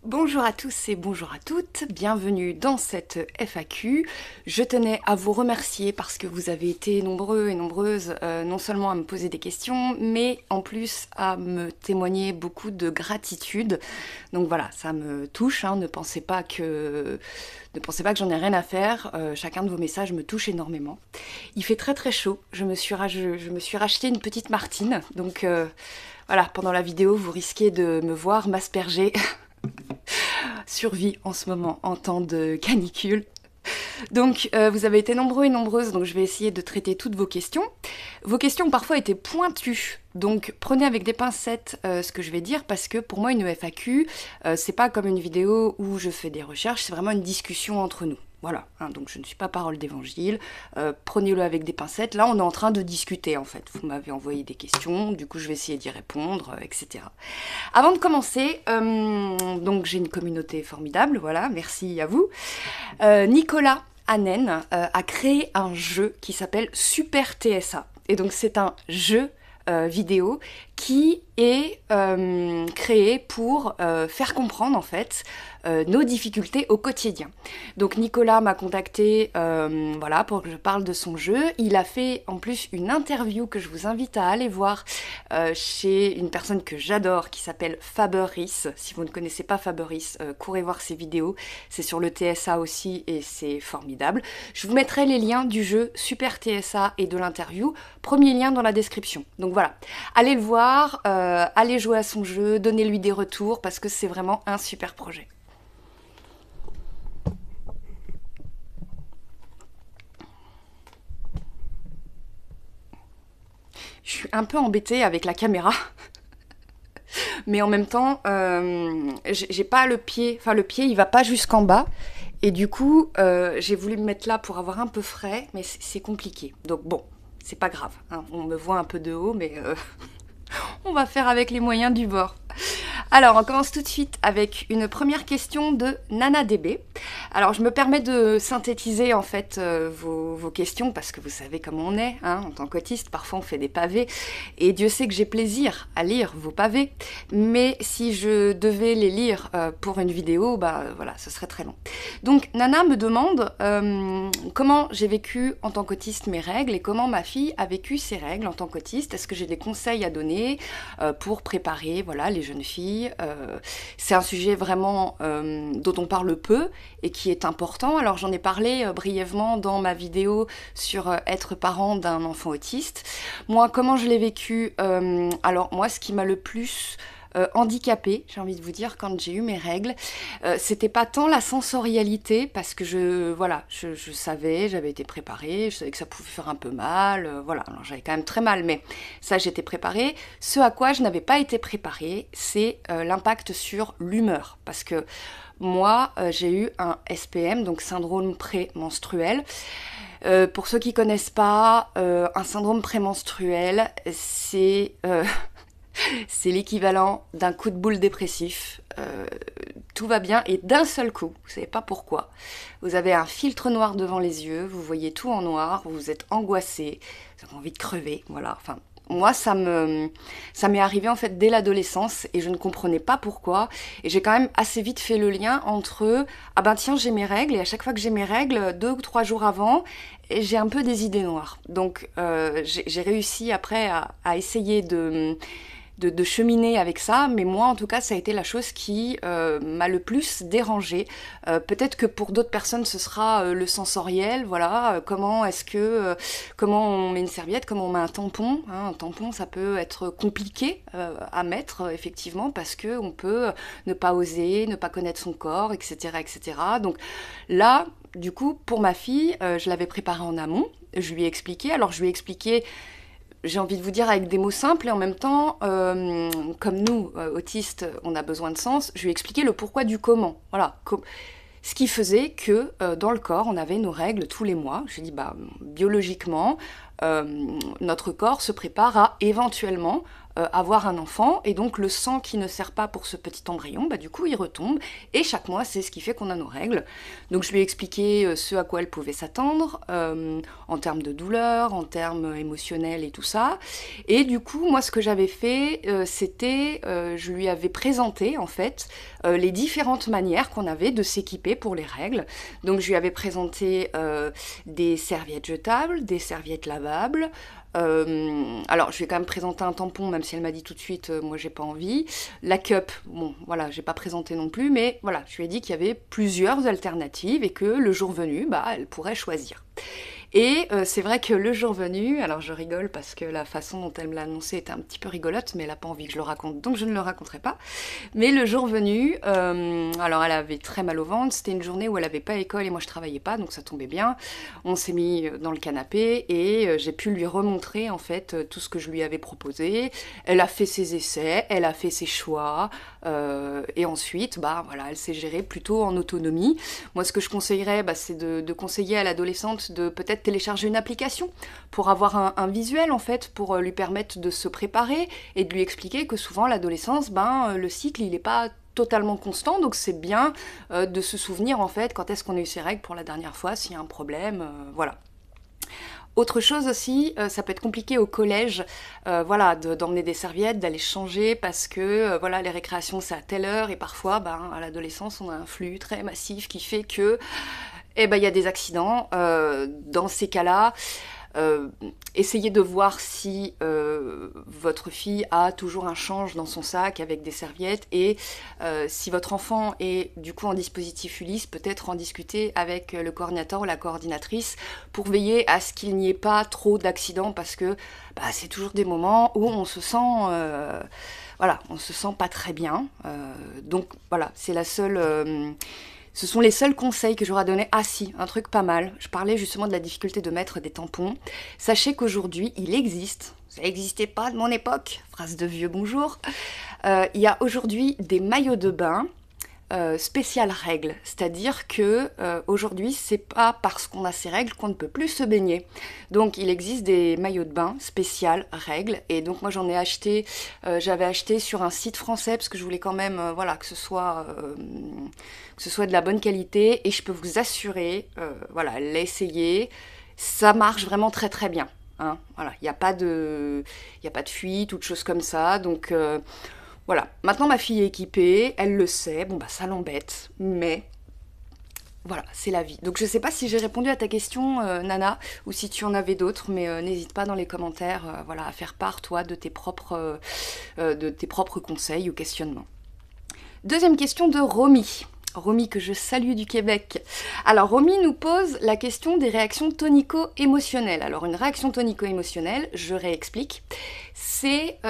Bonjour à tous et bonjour à toutes, bienvenue dans cette FAQ. Je tenais à vous remercier parce que vous avez été nombreux et nombreuses non seulement à me poser des questions, mais en plus à me témoigner beaucoup de gratitude. Donc voilà, ça me touche, hein, ne pensez pas que j'en ai rien à faire, chacun de vos messages me touche énormément. Il fait très très chaud, je me suis racheté une petite Martine, donc voilà, pendant la vidéo vous risquez de me voir m'asperger. Survie en ce moment en temps de canicule. Donc vous avez été nombreux et nombreuses, donc je vais essayer de traiter toutes vos questions. Vos questions ont parfois été pointues, donc prenez avec des pincettes ce que je vais dire, parce que pour moi une FAQ, c'est pas comme une vidéo où je fais des recherches, c'est vraiment une discussion entre nous. Voilà, hein, donc je ne suis pas parole d'évangile, prenez-le avec des pincettes. Là, on est en train de discuter en fait. Vous m'avez envoyé des questions, du coup je vais essayer d'y répondre, etc. Avant de commencer, donc j'ai une communauté formidable, voilà, merci à vous. Nicolas Hanen a créé un jeu qui s'appelle Super TSA. Et donc c'est un jeu vidéo qui est créé pour faire comprendre en fait nos difficultés au quotidien. Donc Nicolas m'a contacté voilà, pour que je parle de son jeu. Il a fait en plus une interview que je vous invite à aller voir chez une personne que j'adore qui s'appelle Fabrice. Si vous ne connaissez pas Fabrice, courez voir ses vidéos. C'est sur le TSA aussi et c'est formidable. Je vous mettrai les liens du jeu Super TSA et de l'interview. Premier lien dans la description. Donc voilà, allez le voir, allez jouer à son jeu, donnez-lui des retours parce que c'est vraiment un super projet. Je suis un peu embêtée avec la caméra, mais en même temps, j'ai pas le pied, enfin le pied il va pas jusqu'en bas, et du coup, j'ai voulu me mettre là pour avoir un peu frais, mais c'est compliqué. Donc bon, c'est pas grave, hein, on me voit un peu de haut, mais on va faire avec les moyens du bord. Alors, on commence tout de suite avec une première question de NanaDB. Alors, je me permets de synthétiser en fait vos questions parce que vous savez comment on est, hein, en tant qu'autiste. Parfois, on fait des pavés et Dieu sait que j'ai plaisir à lire vos pavés. Mais si je devais les lire pour une vidéo, bah voilà, ce serait très long. Donc, Nana me demande comment j'ai vécu en tant qu'autiste mes règles et comment ma fille a vécu ses règles en tant qu'autiste. Est-ce que j'ai des conseils à donner pour préparer, voilà, les jeunes filles. C'est un sujet vraiment dont on parle peu et qui est important. Alors j'en ai parlé brièvement dans ma vidéo sur être parent d'un enfant autiste. Moi, comment je l'ai vécu alors moi, ce qui m'a le plus handicapée, j'ai envie de vous dire, quand j'ai eu mes règles. C'était pas tant la sensorialité, parce que je savais, j'avais été préparée, je savais que ça pouvait faire un peu mal, voilà, alors j'avais quand même très mal, mais ça j'étais préparée. Ce à quoi je n'avais pas été préparée, c'est l'impact sur l'humeur, parce que moi, j'ai eu un SPM, donc syndrome prémenstruel. Pour ceux qui connaissent pas, un syndrome prémenstruel, c'est l'équivalent d'un coup de boule dépressif. Tout va bien et d'un seul coup, vous savez pas pourquoi, vous avez un filtre noir devant les yeux, vous voyez tout en noir, vous êtes angoissé, vous avez envie de crever, voilà. Enfin, moi, ça m'est arrivé en fait dès l'adolescence et je ne comprenais pas pourquoi. Et j'ai quand même assez vite fait le lien entre ah ben tiens, j'ai mes règles et à chaque fois que j'ai mes règles, 2 ou 3 jours avant, j'ai un peu des idées noires. Donc j'ai réussi après à essayer de cheminer avec ça, mais moi en tout cas ça a été la chose qui m'a le plus dérangée. Peut-être que pour d'autres personnes ce sera le sensoriel, voilà, comment on met une serviette, comment on met un tampon, hein. Un tampon ça peut être compliqué à mettre effectivement parce que on peut ne pas oser, ne pas connaître son corps, etc., etc. Donc là, du coup, pour ma fille, je l'avais préparée en amont, je lui ai expliqué, alors je lui ai expliqué, j'ai envie de vous dire avec des mots simples et en même temps, comme nous, autistes, on a besoin de sens, je lui ai expliqué le pourquoi du comment. Voilà. Ce qui faisait que dans le corps, on avait nos règles tous les mois. Je lui ai dit, bah, biologiquement, notre corps se prépare à éventuellement avoir un enfant, et donc le sang qui ne sert pas pour ce petit embryon, bah, du coup il retombe, et chaque mois c'est ce qui fait qu'on a nos règles. Donc je lui ai expliqué ce à quoi elle pouvait s'attendre, en termes de douleur, en termes émotionnels et tout ça. Et du coup, moi ce que j'avais fait, c'était, je lui avais présenté en fait les différentes manières qu'on avait de s'équiper pour les règles. Donc je lui avais présenté des serviettes jetables, des serviettes lavables. Alors je lui ai quand même présenté un tampon, même si elle m'a dit tout de suite moi j'ai pas envie. La cup, bon voilà, j'ai pas présenté non plus, mais voilà, je lui ai dit qu'il y avait plusieurs alternatives et que le jour venu, bah elle pourrait choisir. Et c'est vrai que le jour venu, alors je rigole parce que la façon dont elle me l'a annoncé était un petit peu rigolote, mais elle n'a pas envie que je le raconte, donc je ne le raconterai pas. Mais le jour venu, alors elle avait très mal au ventre, c'était une journée où elle n'avait pas école et moi je travaillais pas, donc ça tombait bien. On s'est mis dans le canapé et j'ai pu lui remontrer en fait tout ce que je lui avais proposé. Elle a fait ses essais, elle a fait ses choix, et ensuite, bah voilà, elle s'est gérée plutôt en autonomie. Moi ce que je conseillerais, bah, c'est de conseiller à l'adolescente de peut-être télécharger une application pour avoir un visuel en fait, pour lui permettre de se préparer et de lui expliquer que souvent l'adolescence, ben, le cycle il n'est pas totalement constant, donc c'est bien de se souvenir en fait quand est-ce qu'on a eu ses règles pour la dernière fois, s'il y a un problème, voilà. Autre chose aussi, ça peut être compliqué au collège, voilà, d'emmener des serviettes, d'aller changer parce que voilà, les récréations c'est à telle heure et parfois, ben, à l'adolescence on a un flux très massif qui fait que eh ben, il y a des accidents. Dans ces cas-là, essayez de voir si votre fille a toujours un change dans son sac avec des serviettes et si votre enfant est du coup en dispositif Ulysse, peut-être en discuter avec le coordinateur ou la coordinatrice pour veiller à ce qu'il n'y ait pas trop d'accidents parce que bah, c'est toujours des moments où on se sent... voilà, on se sent pas très bien. Donc voilà, c'est la seule... ce sont les seuls conseils que j'aurais à donner. Ah si, un truc pas mal. Je parlais justement de la difficulté de mettre des tampons. Sachez qu'aujourd'hui, il existe, ça n'existait pas de mon époque, phrase de vieux bonjour, il y a aujourd'hui des maillots de bain spéciales règles. C'est-à-dire que aujourd'hui, c'est pas parce qu'on a ces règles qu'on ne peut plus se baigner. Donc il existe des maillots de bain spéciales règles. Et donc moi j'en ai acheté, j'avais acheté sur un site français parce que je voulais quand même voilà, que ce soit de la bonne qualité. Et je peux vous assurer, voilà, elle l'a essayé, ça marche vraiment très très bien. Hein, voilà, il n'y a pas de fuite ou de choses comme ça. Donc voilà, maintenant ma fille est équipée, elle le sait, bon bah ça l'embête, mais voilà, c'est la vie. Donc je sais pas si j'ai répondu à ta question, Nana, ou si tu en avais d'autres, mais n'hésite pas dans les commentaires, voilà, à faire part, toi, de tes propres conseils ou questionnements. Deuxième question de Romy. Romy que je salue du Québec. Alors Romy nous pose la question des réactions tonico-émotionnelles. Alors une réaction tonico-émotionnelle, je réexplique, c'est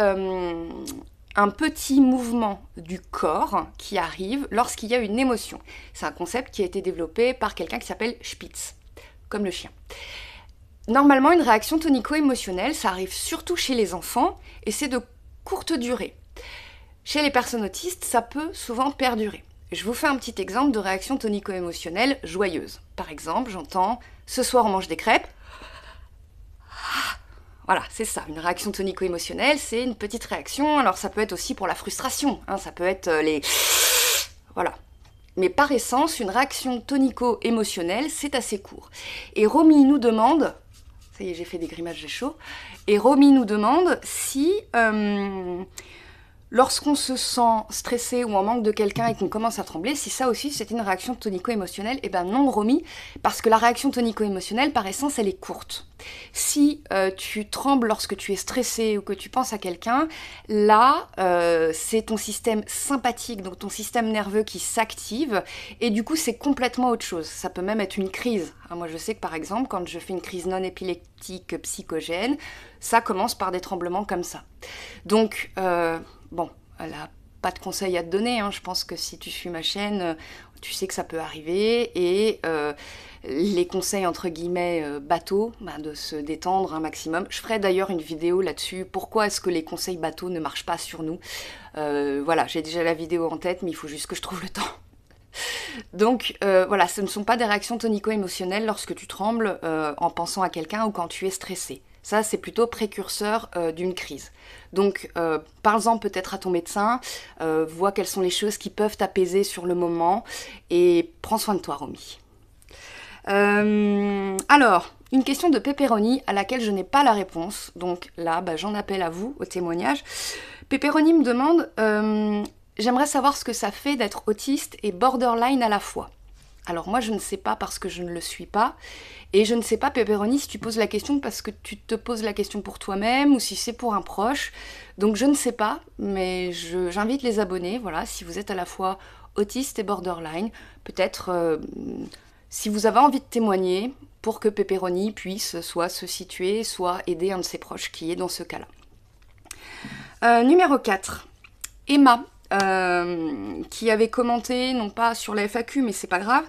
un petit mouvement du corps qui arrive lorsqu'il y a une émotion. C'est un concept qui a été développé par quelqu'un qui s'appelle Spitz, comme le chien. Normalement, une réaction tonico-émotionnelle, ça arrive surtout chez les enfants et c'est de courte durée. Chez les personnes autistes, ça peut souvent perdurer. Je vous fais un petit exemple de réaction tonico-émotionnelle joyeuse. Par exemple, j'entends « ce soir on mange des crêpes ». Voilà, c'est ça, une réaction tonico-émotionnelle, c'est une petite réaction. Alors ça peut être aussi pour la frustration, hein, ça peut être les... Voilà. Mais par essence, une réaction tonico-émotionnelle, c'est assez court. Et Romy nous demande... Ça y est, j'ai fait des grimaces, j'ai chaud. Et Romy nous demande si... lorsqu'on se sent stressé ou en manque de quelqu'un et qu'on commence à trembler, si ça aussi c'est une réaction tonico-émotionnelle, eh ben non Romy, parce que la réaction tonico-émotionnelle par essence elle est courte. Si tu trembles lorsque tu es stressé ou que tu penses à quelqu'un, là c'est ton système sympathique, donc ton système nerveux qui s'active et du coup c'est complètement autre chose. Ça peut même être une crise. Alors, moi je sais que par exemple quand je fais une crise non épileptique psychogène, ça commence par des tremblements comme ça. Donc bon, elle n'a pas de conseils à te donner, hein. Je pense que si tu suis ma chaîne, tu sais que ça peut arriver. Et les conseils entre guillemets bateaux, bah, de se détendre un maximum. Je ferai d'ailleurs une vidéo là-dessus. Pourquoi est-ce que les conseils bateaux ne marchent pas sur nous? Voilà, j'ai déjà la vidéo en tête, mais il faut juste que je trouve le temps. Donc voilà, ce ne sont pas des réactions tonico-émotionnelles lorsque tu trembles en pensant à quelqu'un ou quand tu es stressé. Ça, c'est plutôt précurseur d'une crise. Donc, parle-en peut-être à ton médecin, vois quelles sont les choses qui peuvent t'apaiser sur le moment, et prends soin de toi, Romy. Alors, une question de Pepperoni à laquelle je n'ai pas la réponse, donc là, j'en appelle à vous, au témoignage. Pepperoni me demande j'aimerais savoir ce que ça fait d'être autiste et borderline à la fois. Alors moi, je ne sais pas parce que je ne le suis pas. Et je ne sais pas, Pepperoni, si tu poses la question parce que tu te poses la question pour toi-même ou si c'est pour un proche. Donc je ne sais pas, mais j'invite les abonnés, voilà, si vous êtes à la fois autiste et borderline, peut-être si vous avez envie de témoigner pour que Pepperoni puisse soit se situer, soit aider un de ses proches qui est dans ce cas-là. Numéro 4, Emma, qui avait commenté, non pas sur la FAQ, mais c'est pas grave.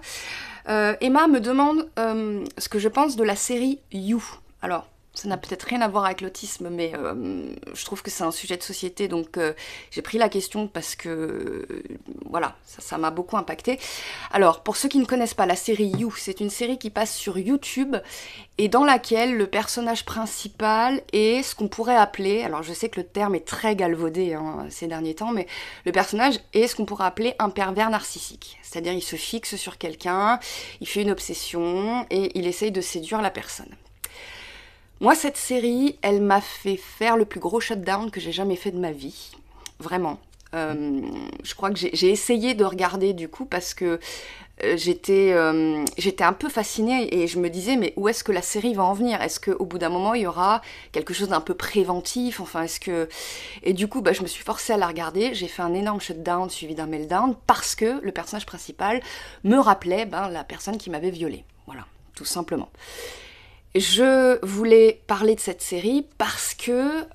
Emma me demande ce que je pense de la série You. Alors, ça n'a peut-être rien à voir avec l'autisme, mais je trouve que c'est un sujet de société, donc j'ai pris la question parce que, voilà, ça m'a beaucoup impacté. Alors, pour ceux qui ne connaissent pas la série You, c'est une série qui passe sur YouTube et dans laquelle le personnage principal est ce qu'on pourrait appeler, alors je sais que le terme est très galvaudé ces derniers temps, mais le personnage est ce qu'on pourrait appeler un pervers narcissique. C'est-à-dire il se fixe sur quelqu'un, il fait une obsession et il essaye de séduire la personne. Moi, cette série, elle m'a fait faire le plus gros shutdown que j'ai jamais fait de ma vie. Vraiment. Je crois que j'ai essayé de regarder du coup parce que j'étais un peu fascinée et je me disais mais où est-ce que la série va en venir? Est-ce qu'au bout d'un moment il y aura quelque chose d'un peu préventif? Enfin est-ce que... Et du coup je me suis forcée à la regarder, j'ai fait un énorme shutdown suivi d'un meltdown parce que le personnage principal me rappelait la personne qui m'avait violée. Voilà, tout simplement. Je voulais parler de cette série parce que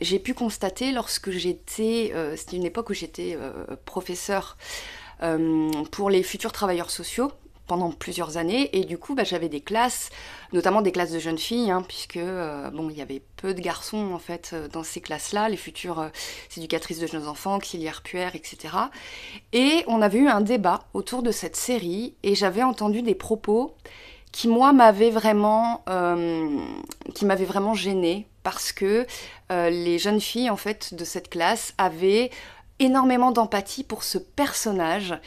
j'ai pu constater lorsque j'étais... c'était une époque où j'étais professeure pour les futurs travailleurs sociaux pendant plusieurs années et du coup j'avais des classes, notamment des classes de jeunes filles, puisque il y avait peu de garçons en fait dans ces classes-là, les futures éducatrices de jeunes enfants, auxiliaires puères, etc. Et on avait eu un débat autour de cette série et j'avais entendu des propos qui moi m'avait vraiment gênée parce que les jeunes filles en fait de cette classe avaient énormément d'empathie pour ce personnage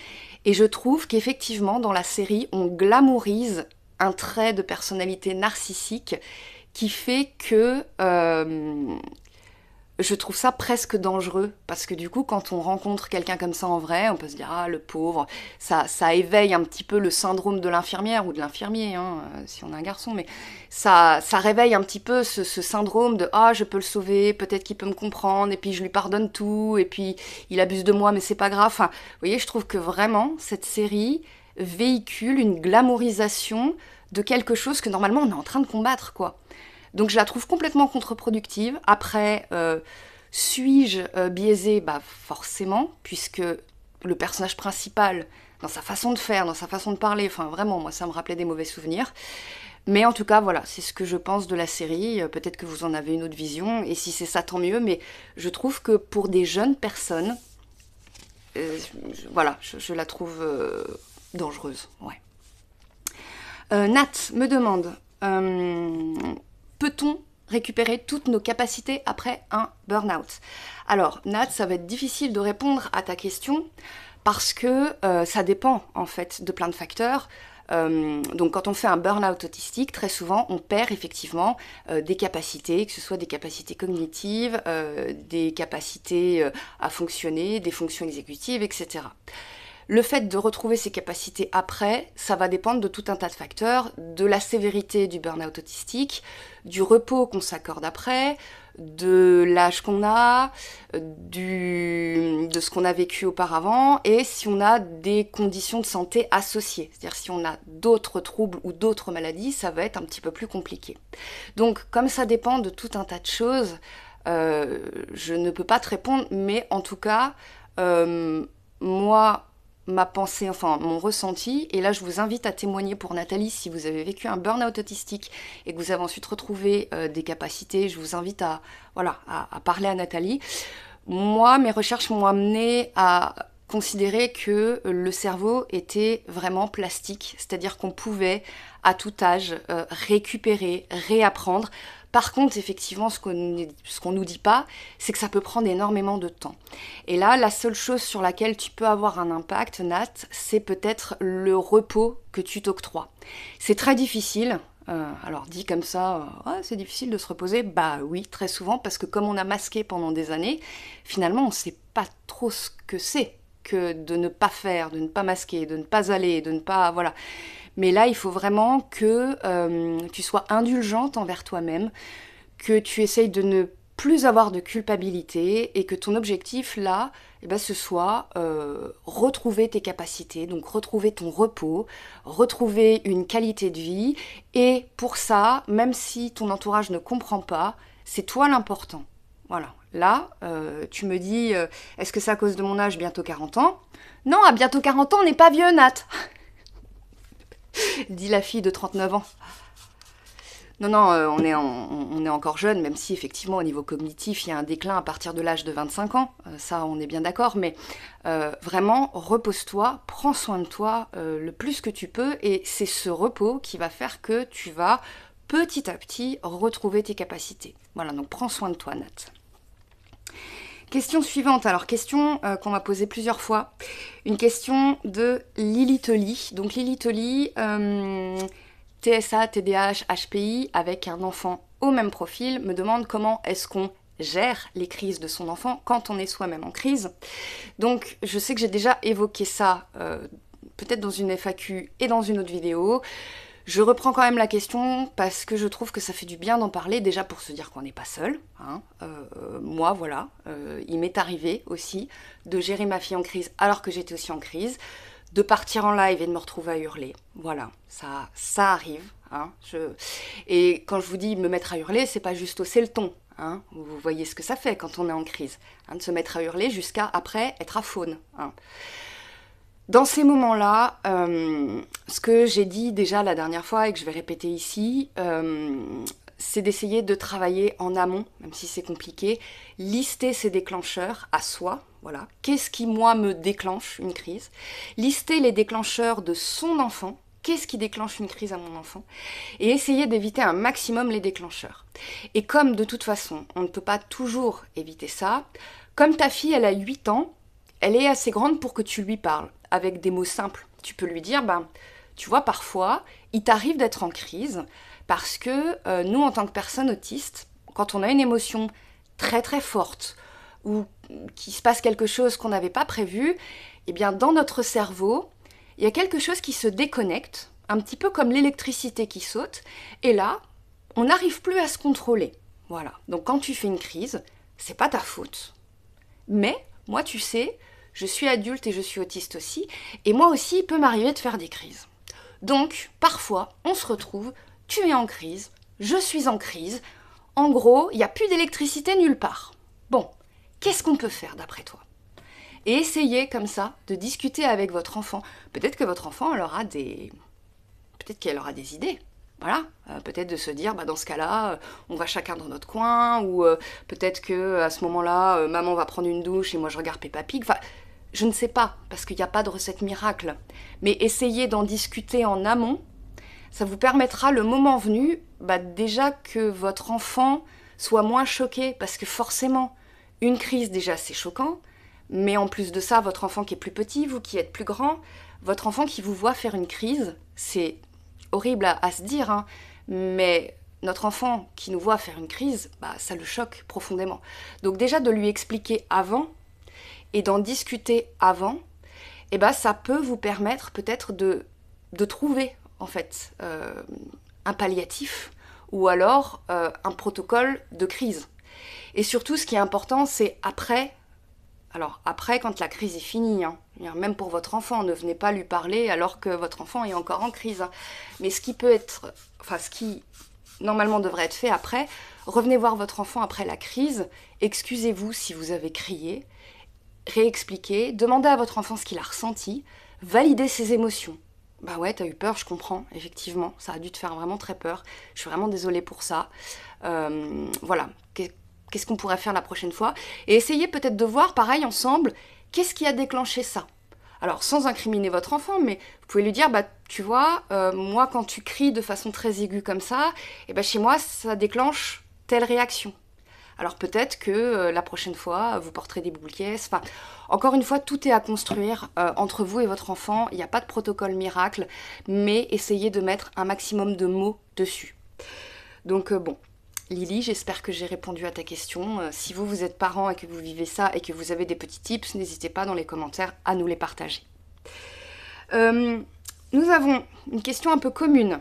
et je trouve qu'effectivement dans la série on glamourise un trait de personnalité narcissique qui fait que je trouve ça presque dangereux, parce que du coup, quand on rencontre quelqu'un comme ça en vrai, on peut se dire « Ah, le pauvre », ça éveille un petit peu le syndrome de l'infirmière, ou de l'infirmier, si on a un garçon, mais ça réveille un petit peu ce syndrome de « Ah, je peux le sauver, peut-être qu'il peut me comprendre, et puis je lui pardonne tout, et puis il abuse de moi, mais c'est pas grave ». Enfin, vous voyez, je trouve que vraiment, cette série véhicule une glamourisation de quelque chose que normalement on est en train de combattre, quoi. Donc je la trouve complètement contre-productive. Après, suis-je biaisée? Forcément, puisque le personnage principal, dans sa façon de faire, dans sa façon de parler, enfin vraiment, moi ça me rappelait des mauvais souvenirs. Mais en tout cas, voilà, c'est ce que je pense de la série. Peut-être que vous en avez une autre vision, et si c'est ça, tant mieux. Mais je trouve que pour des jeunes personnes, je la trouve dangereuse. Ouais. Nat me demande... peut-on récupérer toutes nos capacités après un burn-out? Alors, Nat, ça va être difficile de répondre à ta question parce que ça dépend en fait de plein de facteurs. Donc quand on fait un burn-out autistique, très souvent on perd effectivement des capacités, que ce soit des capacités cognitives, des capacités à fonctionner, des fonctions exécutives, etc. Le fait de retrouver ses capacités après, ça va dépendre de tout un tas de facteurs, de la sévérité du burn-out autistique, du repos qu'on s'accorde après, de l'âge qu'on a, de ce qu'on a vécu auparavant, et si on a des conditions de santé associées. C'est-à-dire si on a d'autres troubles ou d'autres maladies, ça va être un petit peu plus compliqué. Donc comme ça dépend de tout un tas de choses, je ne peux pas te répondre, mais en tout cas, moi... ma pensée, enfin mon ressenti, et là je vous invite à témoigner pour Nathalie si vous avez vécu un burn-out autistique et que vous avez ensuite retrouvé des capacités, je vous invite à parler à Nathalie. Moi, mes recherches m'ont amené à considérer que le cerveau était vraiment plastique, c'est-à-dire qu'on pouvait à tout âge récupérer, réapprendre, Par contre, effectivement, ce qu'on nous dit pas, c'est que ça peut prendre énormément de temps. Et là, la seule chose sur laquelle tu peux avoir un impact, Nat, c'est peut-être le repos que tu t'octroies. C'est très difficile. Alors dit comme ça, c'est difficile de se reposer. Bah oui, très souvent, parce que comme on a masqué pendant des années, finalement, on ne sait pas trop ce que c'est que de ne pas faire, de ne pas masquer, de ne pas aller, de ne pas... Voilà. Mais là, il faut vraiment que tu sois indulgente envers toi-même, que tu essayes de ne plus avoir de culpabilité et que ton objectif, là, ce soit retrouver tes capacités, donc retrouver ton repos, retrouver une qualité de vie. Et pour ça, même si ton entourage ne comprend pas, c'est toi l'important. Voilà. Là, tu me dis, est-ce que c'est à cause de mon âge, bientôt 40 ans? Non, à bientôt 40 ans, on n'est pas vieux, Nat. Dit la fille de 39 ans. Non, on est encore jeune, même si effectivement au niveau cognitif, il y a un déclin à partir de l'âge de 25 ans. Ça, on est bien d'accord, mais vraiment, repose-toi, prends soin de toi le plus que tu peux, et c'est ce repos qui va faire que tu vas petit à petit retrouver tes capacités. Voilà, donc prends soin de toi, Nat. Question suivante, alors question qu'on m'a posée plusieurs fois, une question de Lily Tolly. Donc Lily Tolly, TSA, TDAH, HPI, avec un enfant au même profil, me demande comment est-ce qu'on gère les crises de son enfant quand on est soi-même en crise. Donc je sais que j'ai déjà évoqué ça, peut-être dans une FAQ et dans une autre vidéo. Je reprends quand même la question parce que je trouve que ça fait du bien d'en parler, déjà pour se dire qu'on n'est pas seul. Hein. Moi, voilà, il m'est arrivé aussi de gérer ma fille en crise alors que j'étais aussi en crise, de partir en live et de me retrouver à hurler. Voilà, ça arrive. Hein. Et quand je vous dis me mettre à hurler, c'est pas juste hausser le ton. Hein. Vous voyez ce que ça fait quand on est en crise, hein, de se mettre à hurler jusqu'à après être à faune. Hein. Dans ces moments-là, ce que j'ai dit déjà la dernière fois et que je vais répéter ici, c'est d'essayer de travailler en amont, même si c'est compliqué, lister ses déclencheurs à soi, voilà. Qu'est-ce qui, moi, me déclenche une crise? Lister les déclencheurs de son enfant, qu'est-ce qui déclenche une crise à mon enfant? Et essayer d'éviter un maximum les déclencheurs. Et comme, de toute façon, on ne peut pas toujours éviter ça, comme ta fille, elle a 8 ans, elle est assez grande pour que tu lui parles avec des mots simples. Tu peux lui dire, tu vois, parfois, il t'arrive d'être en crise parce que nous, en tant que personnes autistes, quand on a une émotion très très forte ou qu'il se passe quelque chose qu'on n'avait pas prévu, eh bien, dans notre cerveau, il y a quelque chose qui se déconnecte, un petit peu comme l'électricité qui saute, et là, on n'arrive plus à se contrôler. Voilà. Donc, quand tu fais une crise, c'est pas ta faute. Mais, moi, tu sais, je suis adulte et je suis autiste aussi, et moi aussi, il peut m'arriver de faire des crises. Donc, parfois, on se retrouve, tu es en crise, je suis en crise, en gros, il n'y a plus d'électricité nulle part. Bon, qu'est-ce qu'on peut faire d'après toi? Et essayez comme ça de discuter avec votre enfant. Peut-être que votre enfant, peut-être qu'elle aura des idées. Voilà, peut-être de se dire, dans ce cas-là, on va chacun dans notre coin, ou peut-être que à ce moment-là, maman va prendre une douche et moi je regarde Peppa Pig. Enfin, je ne sais pas, parce qu'il n'y a pas de recette miracle. Mais essayez d'en discuter en amont. Ça vous permettra, le moment venu, déjà que votre enfant soit moins choqué, parce que forcément, une crise, déjà, c'est choquant, mais en plus de ça, votre enfant qui est plus petit, vous qui êtes plus grand, votre enfant qui vous voit faire une crise, c'est horrible à se dire, hein, mais notre enfant qui nous voit faire une crise, ça le choque profondément. Donc déjà, de lui expliquer avant, et d'en discuter avant, ça peut vous permettre peut-être de trouver, en fait, un palliatif, ou alors un protocole de crise. Et surtout, ce qui est important, c'est après. Alors après, quand la crise est finie, hein, même pour votre enfant, ne venez pas lui parler alors que votre enfant est encore en crise. Hein. Mais ce qui normalement devrait être fait après, revenez voir votre enfant après la crise, excusez-vous si vous avez crié, réexpliquez, demandez à votre enfant ce qu'il a ressenti, validez ses émotions. Ouais, t'as eu peur, je comprends, effectivement, ça a dû te faire vraiment très peur, je suis vraiment désolée pour ça. Voilà, qu'est-ce qu'on pourrait faire la prochaine fois? Et essayez peut-être de voir, pareil, ensemble, qu'est-ce qui a déclenché ça? Alors, sans incriminer votre enfant, mais vous pouvez lui dire, tu vois, moi, quand tu cries de façon très aiguë comme ça, chez moi, ça déclenche telle réaction. Alors peut-être que la prochaine fois, vous porterez des boules caisses. Enfin, encore une fois, tout est à construire entre vous et votre enfant. Il n'y a pas de protocole miracle, mais essayez de mettre un maximum de mots dessus. Donc bon, Lily, j'espère que j'ai répondu à ta question. Si vous êtes parent et que vous vivez ça et que vous avez des petits tips, n'hésitez pas dans les commentaires à nous les partager. Nous avons une question un peu commune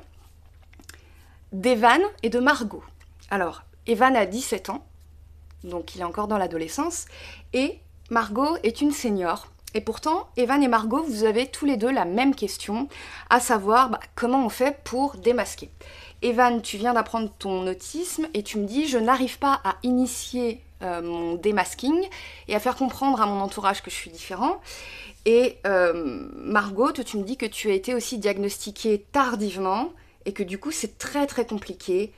d'Evan et de Margot. Alors, Evan a 17 ans. Donc il est encore dans l'adolescence, et Margot est une senior. Et pourtant, Evan et Margot, vous avez tous les deux la même question, à savoir comment on fait pour démasquer. Evan, tu viens d'apprendre ton autisme et tu me dis « je n'arrive pas à initier mon démasking et à faire comprendre à mon entourage que je suis différent ». Et Margot, toi, tu me dis que tu as été aussi diagnostiquée tardivement et que du coup c'est très très compliqué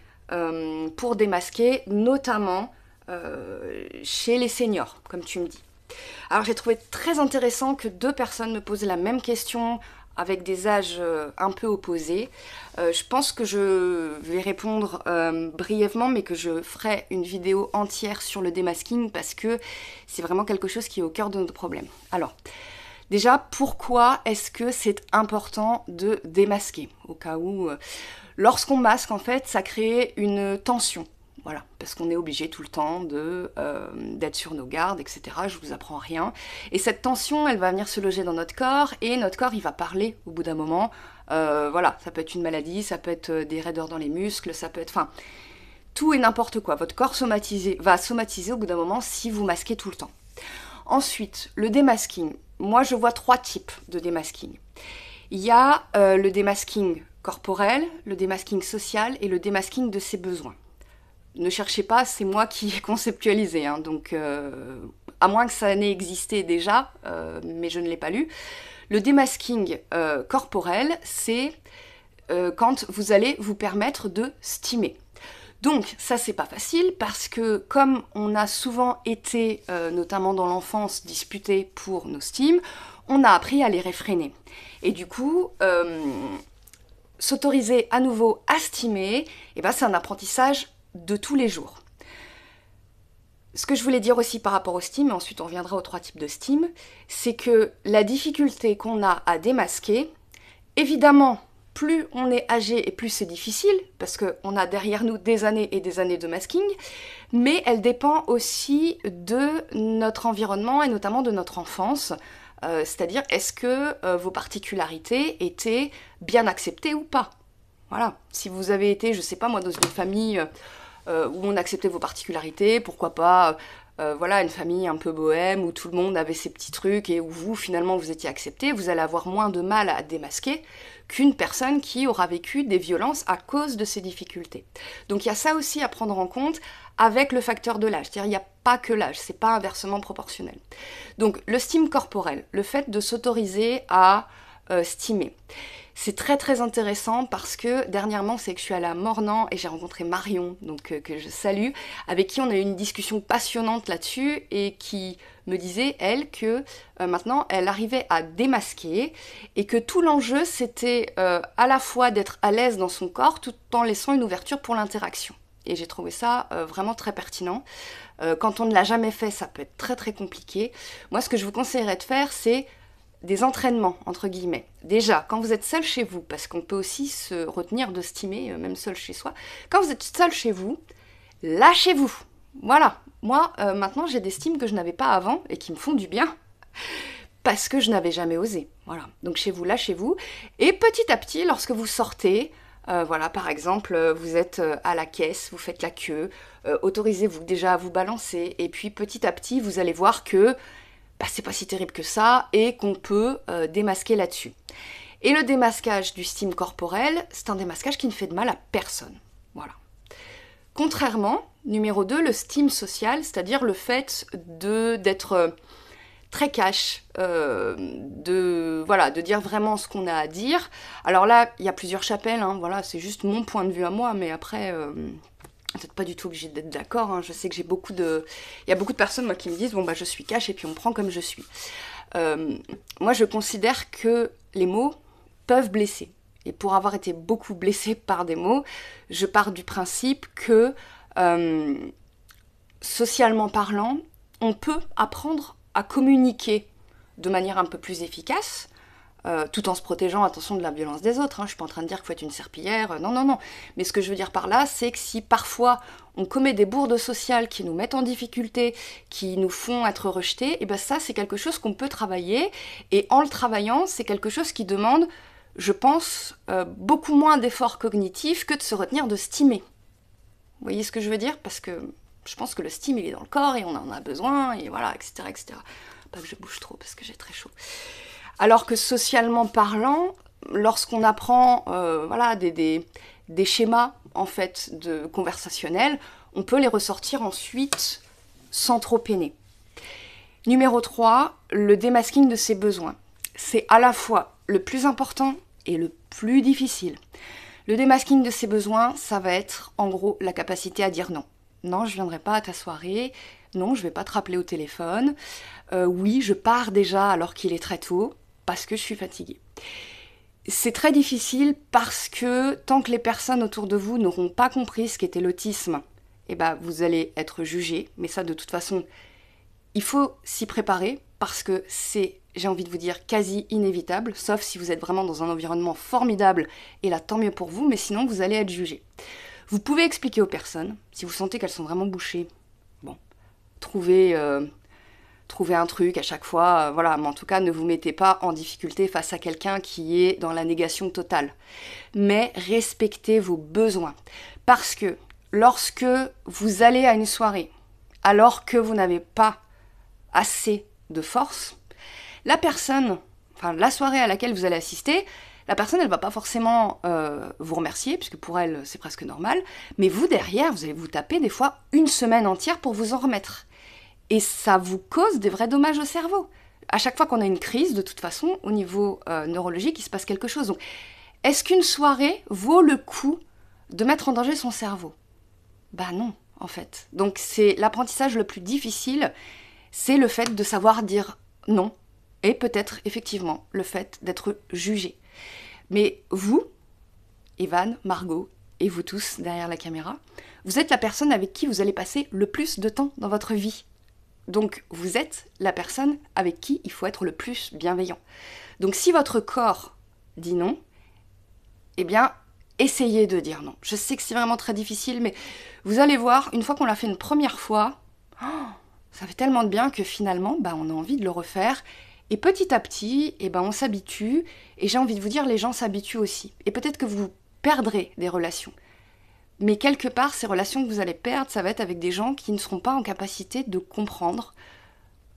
pour démasquer, notamment chez les seniors, comme tu me dis. Alors j'ai trouvé très intéressant que deux personnes me posent la même question avec des âges un peu opposés. Je pense que je vais répondre brièvement, mais que je ferai une vidéo entière sur le démasking parce que c'est vraiment quelque chose qui est au cœur de notre problème. Alors, déjà, pourquoi est-ce que c'est important de démasquer? Au cas où, lorsqu'on masque, en fait, ça crée une tension. Voilà, parce qu'on est obligé tout le temps d'être sur nos gardes, etc. Je vous apprends rien. Et cette tension, elle va venir se loger dans notre corps, et notre corps, il va parler au bout d'un moment. Voilà, ça peut être une maladie, ça peut être des raideurs dans les muscles, ça peut être... Enfin, tout et n'importe quoi. Votre corps va somatiser au bout d'un moment si vous masquez tout le temps. Ensuite, le démasking. Moi, je vois 3 types de démasking. Il y a le démasking corporel, le démasking social et le démasking de ses besoins. Ne cherchez pas, c'est moi qui ai conceptualisé, hein, donc à moins que ça n'ait existé déjà, mais je ne l'ai pas lu. Le démasking corporel, c'est quand vous allez vous permettre de stimer. Donc ça c'est pas facile parce que comme on a souvent été, notamment dans l'enfance, disputé pour nos stimes, on a appris à les réfréner. Et du coup, s'autoriser à nouveau à stimer, eh ben, c'est un apprentissage de tous les jours. Ce que je voulais dire aussi par rapport au STEAM, et ensuite on reviendra aux 3 types de STEAM, c'est que la difficulté qu'on a à démasquer, évidemment, plus on est âgé et plus c'est difficile, parce qu'on a derrière nous des années et des années de masking, mais elle dépend aussi de notre environnement et notamment de notre enfance. C'est-à-dire, est-ce que vos particularités étaient bien acceptées ou pas? Voilà, si vous avez été, je sais pas moi, dans une famille où on acceptait vos particularités, pourquoi pas, voilà, une famille un peu bohème, où tout le monde avait ses petits trucs et où vous, finalement, vous étiez accepté, vous allez avoir moins de mal à démasquer qu'une personne qui aura vécu des violences à cause de ces difficultés. Donc il y a ça aussi à prendre en compte avec le facteur de l'âge, c'est-à-dire il n'y a pas que l'âge, c'est pas inversement proportionnel. Donc le stime corporel, le fait de s'autoriser à stimer. C'est très très intéressant parce que dernièrement c'est que je suis allée à Mornan et j'ai rencontré Marion, donc que je salue, avec qui on a eu une discussion passionnante là-dessus et qui me disait, elle, que maintenant elle arrivait à démasquer et que tout l'enjeu c'était à la fois d'être à l'aise dans son corps tout en laissant une ouverture pour l'interaction. Et j'ai trouvé ça vraiment très pertinent. Quand on ne l'a jamais fait, ça peut être très très compliqué. Moi ce que je vous conseillerais de faire c'est des entraînements, entre guillemets. Déjà, quand vous êtes seul chez vous, parce qu'on peut aussi se retenir de stimer, même seul chez soi, quand vous êtes seul chez vous, lâchez-vous. Voilà. Moi, maintenant, j'ai des stimes que je n'avais pas avant et qui me font du bien, parce que je n'avais jamais osé. Voilà. Donc chez vous, lâchez-vous. Et petit à petit, lorsque vous sortez, voilà, par exemple, vous êtes à la caisse, vous faites la queue, autorisez-vous déjà à vous balancer, et puis petit à petit, vous allez voir que c'est pas si terrible que ça et qu'on peut démasquer là-dessus. Et le démasquage du stime corporel, c'est un démasquage qui ne fait de mal à personne. Voilà. Contrairement, numéro 2, le stime social, c'est-à-dire le fait d'être très cash, de dire vraiment ce qu'on a à dire. Alors là, il y a plusieurs chapelles, hein, voilà, c'est juste mon point de vue à moi, mais après... vous n'êtes pas du tout obligé d'être d'accord, hein. Je sais que il y a beaucoup de personnes moi, qui me disent bon bah je suis cash et puis on me prend comme je suis. Moi je considère que les mots peuvent blesser. Et pour avoir été beaucoup blessée par des mots, je pars du principe que socialement parlant, on peut apprendre à communiquer de manière un peu plus efficace, tout en se protégeant, attention, de la violence des autres. Je ne suis pas en train de dire qu'il faut être une serpillière, non, non, non. Mais ce que je veux dire par là, c'est que si parfois on commet des bourdes sociales qui nous mettent en difficulté, qui nous font être rejetés, et ben ça, c'est quelque chose qu'on peut travailler. Et en le travaillant, c'est quelque chose qui demande, je pense, beaucoup moins d'efforts cognitifs que de se retenir de stimer. Vous voyez ce que je veux dire? Parce que je pense que le steam, il est dans le corps et on en a besoin, et voilà, etc., etc. Pas que je bouge trop parce que j'ai très chaud. Alors que socialement parlant, lorsqu'on apprend voilà, des schémas en fait, conversationnels, on peut les ressortir ensuite sans trop peiner. Numéro 3, le démasking de ses besoins. C'est à la fois le plus important et le plus difficile. Le démasking de ses besoins, ça va être en gros la capacité à dire non. Non, je ne viendrai pas à ta soirée. Non, je ne vais pas te rappeler au téléphone. Oui, je pars déjà alors qu'il est très tôt parce que je suis fatiguée. C'est très difficile parce que tant que les personnes autour de vous n'auront pas compris ce qu'était l'autisme, eh ben, vous allez être jugé. Mais ça, de toute façon, il faut s'y préparer parce que c'est, j'ai envie de vous dire, quasi inévitable, sauf si vous êtes vraiment dans un environnement formidable, et là, tant mieux pour vous, mais sinon, vous allez être jugé. Vous pouvez expliquer aux personnes, si vous sentez qu'elles sont vraiment bouchées, bon, trouvez un truc à chaque fois, voilà, mais en tout cas, ne vous mettez pas en difficulté face à quelqu'un qui est dans la négation totale. Mais respectez vos besoins. Parce que lorsque vous allez à une soirée, alors que vous n'avez pas assez de force, la personne, enfin la soirée à laquelle vous allez assister, la personne, elle va pas forcément vous remercier, puisque pour elle, c'est presque normal, mais vous, derrière, vous allez vous taper des fois une semaine entière pour vous en remettre. Et ça vous cause des vrais dommages au cerveau. À chaque fois qu'on a une crise, de toute façon, au niveau neurologique, il se passe quelque chose. Donc, est-ce qu'une soirée vaut le coup de mettre en danger son cerveau? Bah non, en fait. Donc, c'est l'apprentissage le plus difficile, c'est le fait de savoir dire non, et peut-être, effectivement, le fait d'être jugé. Mais vous, Evan, Margot, et vous tous derrière la caméra, vous êtes la personne avec qui vous allez passer le plus de temps dans votre vie. Donc, vous êtes la personne avec qui il faut être le plus bienveillant. Donc, si votre corps dit non, eh bien, essayez de dire non. Je sais que c'est vraiment très difficile, mais vous allez voir, une fois qu'on l'a fait une première fois, ça fait tellement de bien que finalement, on a envie de le refaire. Et petit à petit, on s'habitue. Et j'ai envie de vous dire, les gens s'habituent aussi. Et peut-être que vous perdrez des relations. Mais quelque part, ces relations que vous allez perdre, ça va être avec des gens qui ne seront pas en capacité de comprendre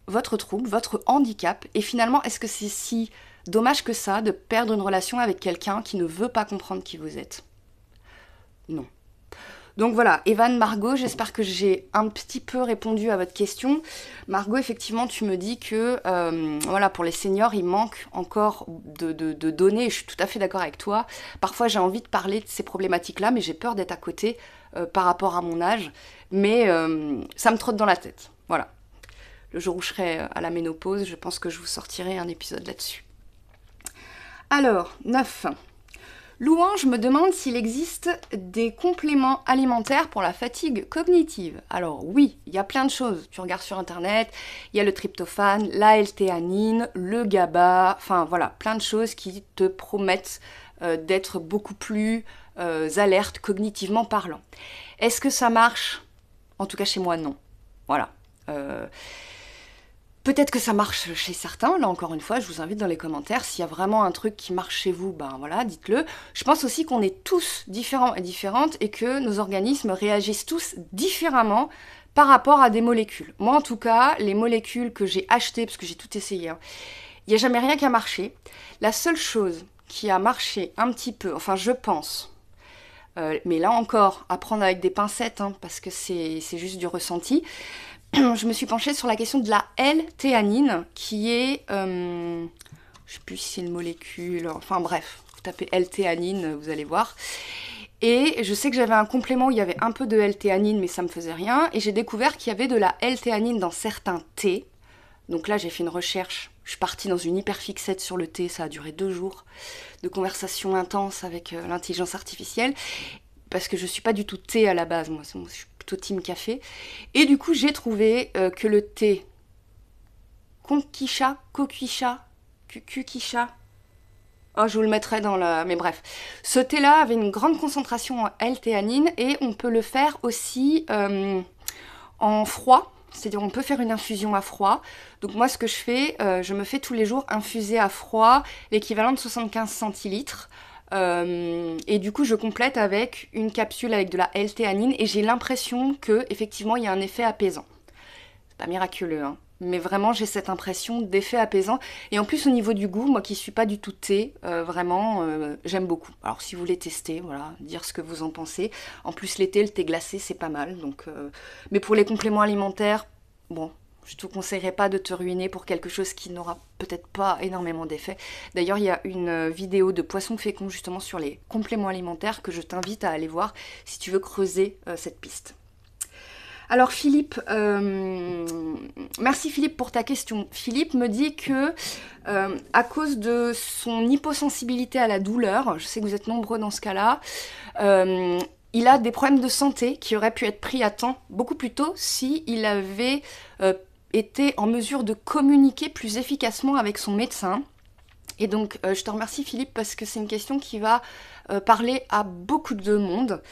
votre trouble, votre handicap. Et finalement, est-ce que c'est si dommage que ça de perdre une relation avec quelqu'un qui ne veut pas comprendre qui vous êtes? Non. Donc voilà, Evan, Margot, j'espère que j'ai un petit peu répondu à votre question. Margot, effectivement, tu me dis que voilà, pour les seniors, il manque encore de données. Je suis tout à fait d'accord avec toi. Parfois, j'ai envie de parler de ces problématiques-là, mais j'ai peur d'être à côté par rapport à mon âge. Mais ça me trotte dans la tête. Voilà. Le jour où je serai à la ménopause, je pense que je vous sortirai un épisode là-dessus. Alors, 9. Louange me demande s'il existe des compléments alimentaires pour la fatigue cognitive. Alors oui, il y a plein de choses. Tu regardes sur internet, il y a le tryptophane, la L-théanine, le GABA, enfin voilà, plein de choses qui te promettent d'être beaucoup plus alerte cognitivement parlant. Est-ce que ça marche? En tout cas chez moi, non. Voilà. Peut-être que ça marche chez certains, là encore une fois, je vous invite dans les commentaires, s'il y a vraiment un truc qui marche chez vous, voilà, dites-le. Je pense aussi qu'on est tous différents et différentes et que nos organismes réagissent tous différemment par rapport à des molécules. Moi en tout cas, les molécules que j'ai achetées, parce que j'ai tout essayé, il n'y a jamais rien qui a marché. La seule chose qui a marché un petit peu, enfin je pense, mais là encore, à prendre avec des pincettes, parce que c'est juste du ressenti, je me suis penchée sur la question de la L-théanine, qui est, je sais plus si c'est une molécule, enfin bref, vous tapez L-théanine, vous allez voir. Et je sais que j'avais un complément où il y avait un peu de L-théanine, mais ça me faisait rien. Et j'ai découvert qu'il y avait de la L-théanine dans certains thés. Donc là, j'ai fait une recherche. Je suis partie dans une hyperfixette sur le thé. Ça a duré 2 jours de conversation intense avec l'intelligence artificielle. Parce que je suis pas du tout thé à la base, moi. Je plutôt team café. Et du coup, j'ai trouvé que le thé Konkisha, Kukisha, oh, je vous le mettrai dans la... Mais bref. Ce thé-là avait une grande concentration en L-théanine et on peut le faire aussi en froid. C'est-à-dire on peut faire une infusion à froid. Donc moi, ce que je fais, je me fais tous les jours infuser à froid l'équivalent de 75 centilitres. Et du coup, je complète avec une capsule avec de la L-théanine et j'ai l'impression que effectivement, il y a un effet apaisant. C'est pas miraculeux, hein. Mais vraiment, j'ai cette impression d'effet apaisant. Et en plus, au niveau du goût, moi qui suis pas du tout thé, vraiment, j'aime beaucoup. Alors, si vous voulez tester, voilà, dire ce que vous en pensez. En plus, l'été, le thé glacé, c'est pas mal. Donc, mais pour les compléments alimentaires, bon, je te conseillerais pas de te ruiner pour quelque chose qui n'aura peut-être pas énormément d'effet. D'ailleurs, il y a une vidéo de Poisson Fécond justement sur les compléments alimentaires que je t'invite à aller voir si tu veux creuser cette piste. Alors Philippe, merci Philippe pour ta question. Philippe me dit que à cause de son hyposensibilité à la douleur, je sais que vous êtes nombreux dans ce cas-là, il a des problèmes de santé qui auraient pu être pris à temps beaucoup plus tôt si il avait été en mesure de communiquer plus efficacement avec son médecin. Et donc je te remercie Philippe parce que c'est une question qui va parler à beaucoup de monde.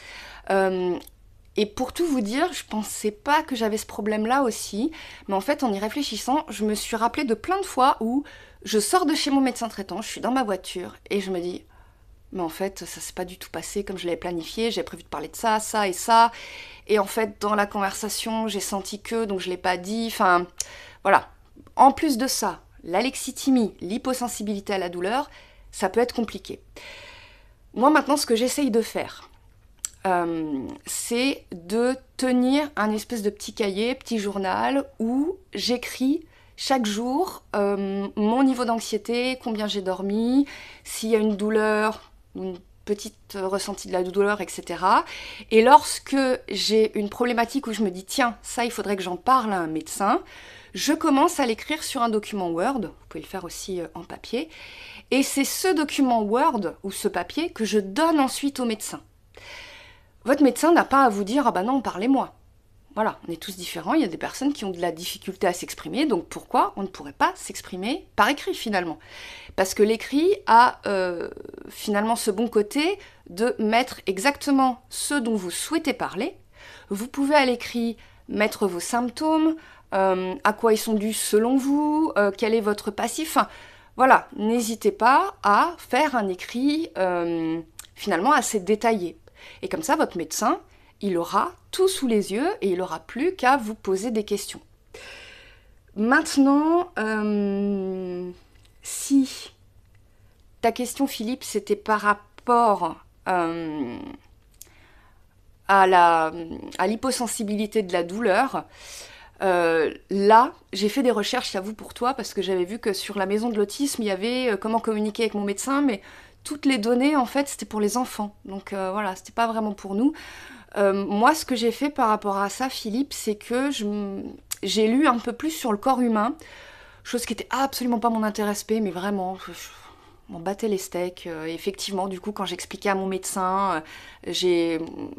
Et pour tout vous dire, je pensais pas que j'avais ce problème-là aussi, mais en fait, en y réfléchissant, je me suis rappelé de plein de fois où je sors de chez mon médecin traitant, je suis dans ma voiture, et je me dis, mais en fait, ça s'est pas du tout passé comme je l'avais planifié, j'avais prévu de parler de ça, ça et ça, et en fait, dans la conversation, j'ai senti que, donc je l'ai pas dit, enfin, voilà. En plus de ça, l'alexithymie, l'hyposensibilité à la douleur, ça peut être compliqué. Moi, maintenant, ce que j'essaye de faire, c'est de tenir un espèce de petit cahier, petit journal où j'écris chaque jour mon niveau d'anxiété, combien j'ai dormi, s'il y a une douleur, une petite ressentie de la douleur, etc. Et lorsque j'ai une problématique où je me dis tiens, ça il faudrait que j'en parle à un médecin, je commence à l'écrire sur un document Word, vous pouvez le faire aussi en papier, et c'est ce document Word ou ce papier que je donne ensuite au médecin. Votre médecin n'a pas à vous dire « Ah bah non, parlez-moi ». Voilà, on est tous différents, il y a des personnes qui ont de la difficulté à s'exprimer, donc pourquoi on ne pourrait pas s'exprimer par écrit finalement? Parce que l'écrit a finalement ce bon côté de mettre exactement ce dont vous souhaitez parler. Vous pouvez à l'écrit mettre vos symptômes, à quoi ils sont dus selon vous, quel est votre passif. Enfin, voilà, n'hésitez pas à faire un écrit finalement assez détaillé. Et comme ça, votre médecin, il aura tout sous les yeux et il n'aura plus qu'à vous poser des questions. Maintenant, si ta question, Philippe, c'était par rapport à l'hyposensibilité de la douleur, là, j'ai fait des recherches, j'avoue pour toi, parce que j'avais vu que sur la maison de l'autisme, il y avait comment communiquer avec mon médecin, mais toutes les données, en fait, c'était pour les enfants. Donc voilà, c'était pas vraiment pour nous. Moi, ce que j'ai fait par rapport à ça, Philippe, c'est que j'ai lu un peu plus sur le corps humain, chose qui était absolument pas mon intérêt SP, mais vraiment, je m'en battais les steaks. Effectivement, du coup, quand j'expliquais à mon médecin,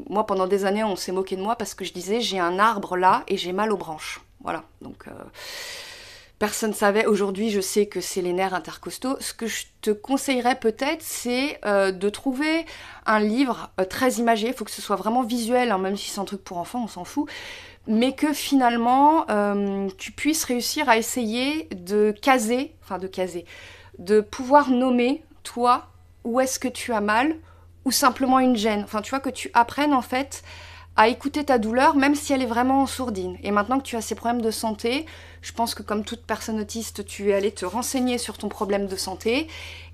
moi, pendant des années, on s'est moqué de moi parce que je disais, j'ai un arbre là et j'ai mal aux branches. Voilà, donc... Personne ne savait. Aujourd'hui, je sais que c'est les nerfs intercostaux. Ce que je te conseillerais peut-être, c'est de trouver un livre très imagé. Il faut que ce soit vraiment visuel, hein, même si c'est un truc pour enfants, on s'en fout. Mais que finalement, tu puisses réussir à essayer de pouvoir nommer, toi, où est-ce que tu as mal, ou simplement une gêne. Enfin, tu vois, que tu apprennes en fait à écouter ta douleur, même si elle est vraiment en sourdine. Et maintenant que tu as ces problèmes de santé, je pense que comme toute personne autiste, tu es allé te renseigner sur ton problème de santé,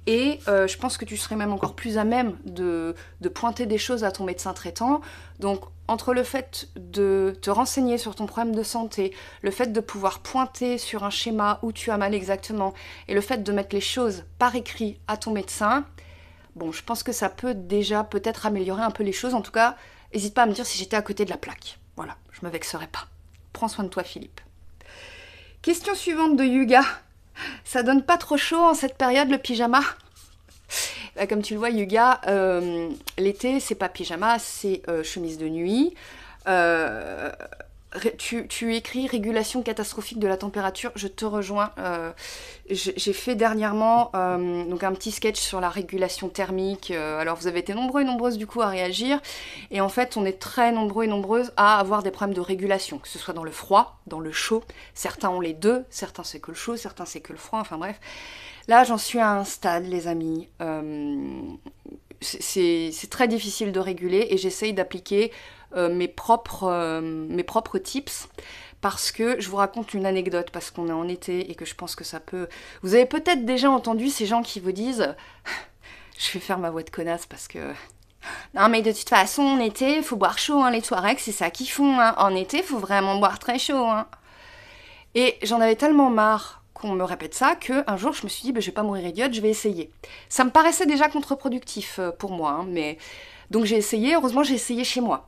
et je pense que tu serais même encore plus à même de pointer des choses à ton médecin traitant. Donc, entre le fait de te renseigner sur ton problème de santé, le fait de pouvoir pointer sur un schéma où tu as mal exactement, et le fait de mettre les choses par écrit à ton médecin, bon, je pense que ça peut déjà peut-être améliorer un peu les choses. En tout cas, n'hésite pas à me dire si j'étais à côté de la plaque. Voilà, je me vexerai pas. Prends soin de toi, Philippe. Question suivante de Yuga. Ça donne pas trop chaud en cette période, le pyjama? Comme tu le vois, Yuga, l'été, c'est pas pyjama, c'est chemise de nuit. Tu écris régulation catastrophique de la température, je te rejoins. J'ai fait dernièrement donc un petit sketch sur la régulation thermique. Alors vous avez été nombreux et nombreuses du coup à réagir. Et en fait, on est très nombreux et nombreuses à avoir des problèmes de régulation, que ce soit dans le froid, dans le chaud. Certains ont les deux, certains c'est que le chaud, certains c'est que le froid, enfin bref. Là, j'en suis à un stade, les amis. C'est très difficile de réguler et j'essaye d'appliquer mes propres tips parce que je vous raconte une anecdote parce qu'on est en été et que je pense que ça peut... Vous avez peut-être déjà entendu ces gens qui vous disent je vais faire ma voix de connasse parce que... Non mais de toute façon en été faut boire chaud, hein, les Touaregs c'est ça qu'ils font, hein. En été faut vraiment boire très chaud. Hein. Et j'en avais tellement marre qu'on me répète ça qu'un jour je me suis dit je vais pas mourir idiote, je vais essayer. Ça me paraissait déjà contre-productif pour moi, hein, mais... Donc j'ai essayé, heureusement j'ai essayé chez moi.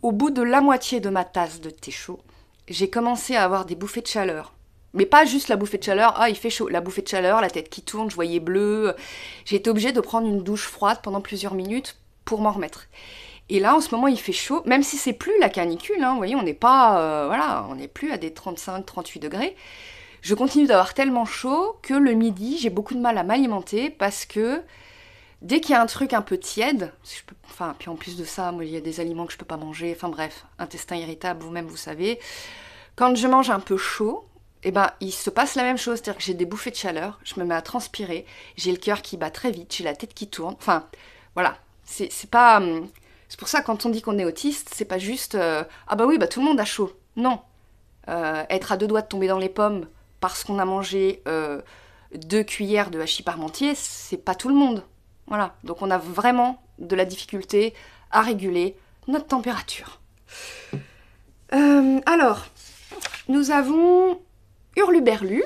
Au bout de la moitié de ma tasse de thé chaud, j'ai commencé à avoir des bouffées de chaleur. Mais pas juste la bouffée de chaleur, ah il fait chaud, la bouffée de chaleur, la tête qui tourne, je voyais bleu. J'ai été obligée de prendre une douche froide pendant plusieurs minutes pour m'en remettre. Et là en ce moment il fait chaud, même si c'est plus la canicule, hein, vous voyez on n'est pas, voilà, on n'est plus à des 35-38 degrés. Je continue d'avoir tellement chaud que le midi j'ai beaucoup de mal à m'alimenter parce que dès qu'il y a un truc un peu tiède, enfin, puis en plus de ça, moi, il y a des aliments que je peux pas manger, enfin bref, intestin irritable, vous-même vous savez. Quand je mange un peu chaud, eh ben, il se passe la même chose, c'est-à-dire que j'ai des bouffées de chaleur, je me mets à transpirer, j'ai le cœur qui bat très vite, j'ai la tête qui tourne, enfin, voilà, c'est pas... C'est pour ça, quand on dit qu'on est autiste, c'est pas juste ah bah oui, bah tout le monde a chaud. Non. Être à deux doigts de tomber dans les pommes parce qu'on a mangé 2 cuillères de hachis parmentier, c'est pas tout le monde. Voilà, donc on a vraiment de la difficulté à réguler notre température. Alors, nous avons Hurluberlu.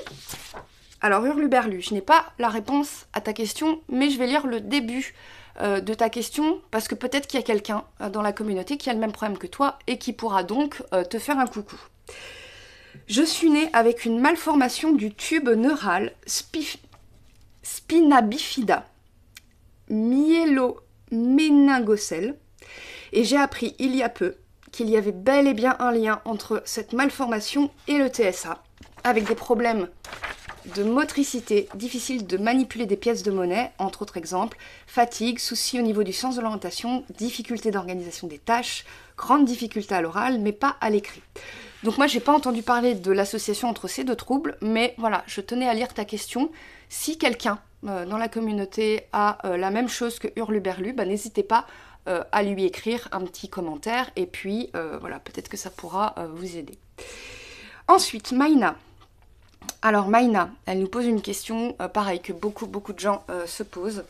Alors Hurluberlu, je n'ai pas la réponse à ta question, mais je vais lire le début de ta question, parce que peut-être qu'il y a quelqu'un dans la communauté qui a le même problème que toi et qui pourra donc te faire un coucou. Je suis née avec une malformation du tube neural spina bifida myéloméningocèle et j'ai appris il y a peu qu'il y avait bel et bien un lien entre cette malformation et le TSA, avec des problèmes de motricité, difficile de manipuler des pièces de monnaie, entre autres exemples, fatigue, soucis au niveau du sens de l'orientation, difficulté d'organisation des tâches, grande difficulté à l'oral, mais pas à l'écrit. Donc moi, j'ai pas entendu parler de l'association entre ces deux troubles, mais voilà, je tenais à lire ta question. Si quelqu'un dans la communauté a la même chose que Hurluberlu, bah, n'hésitez pas à lui écrire un petit commentaire, et puis voilà, peut-être que ça pourra vous aider. Ensuite, Maïna. Alors Maïna, elle nous pose une question, pareil, que beaucoup de gens se posent.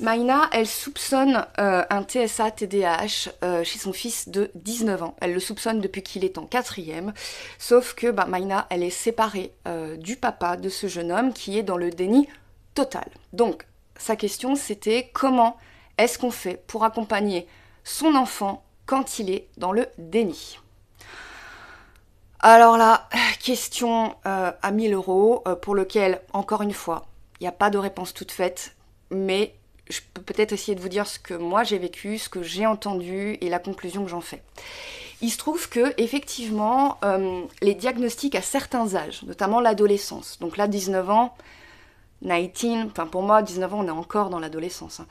Maïna, elle soupçonne un TSA-TDAH chez son fils de 19 ans. Elle le soupçonne depuis qu'il est en 4e, sauf que Maïna, elle est séparée du papa de ce jeune homme qui est dans le déni total. Donc, sa question, c'était comment est-ce qu'on fait pour accompagner son enfant quand il est dans le déni ? Alors là, question à 1000 € pour lequel, encore une fois, il n'y a pas de réponse toute faite, mais je peux peut-être essayer de vous dire ce que moi j'ai vécu, ce que j'ai entendu et la conclusion que j'en fais. Il se trouve que, effectivement, les diagnostics à certains âges, notamment l'adolescence, donc là 19 ans, 19, enfin pour moi 19 ans on est encore dans l'adolescence, hein.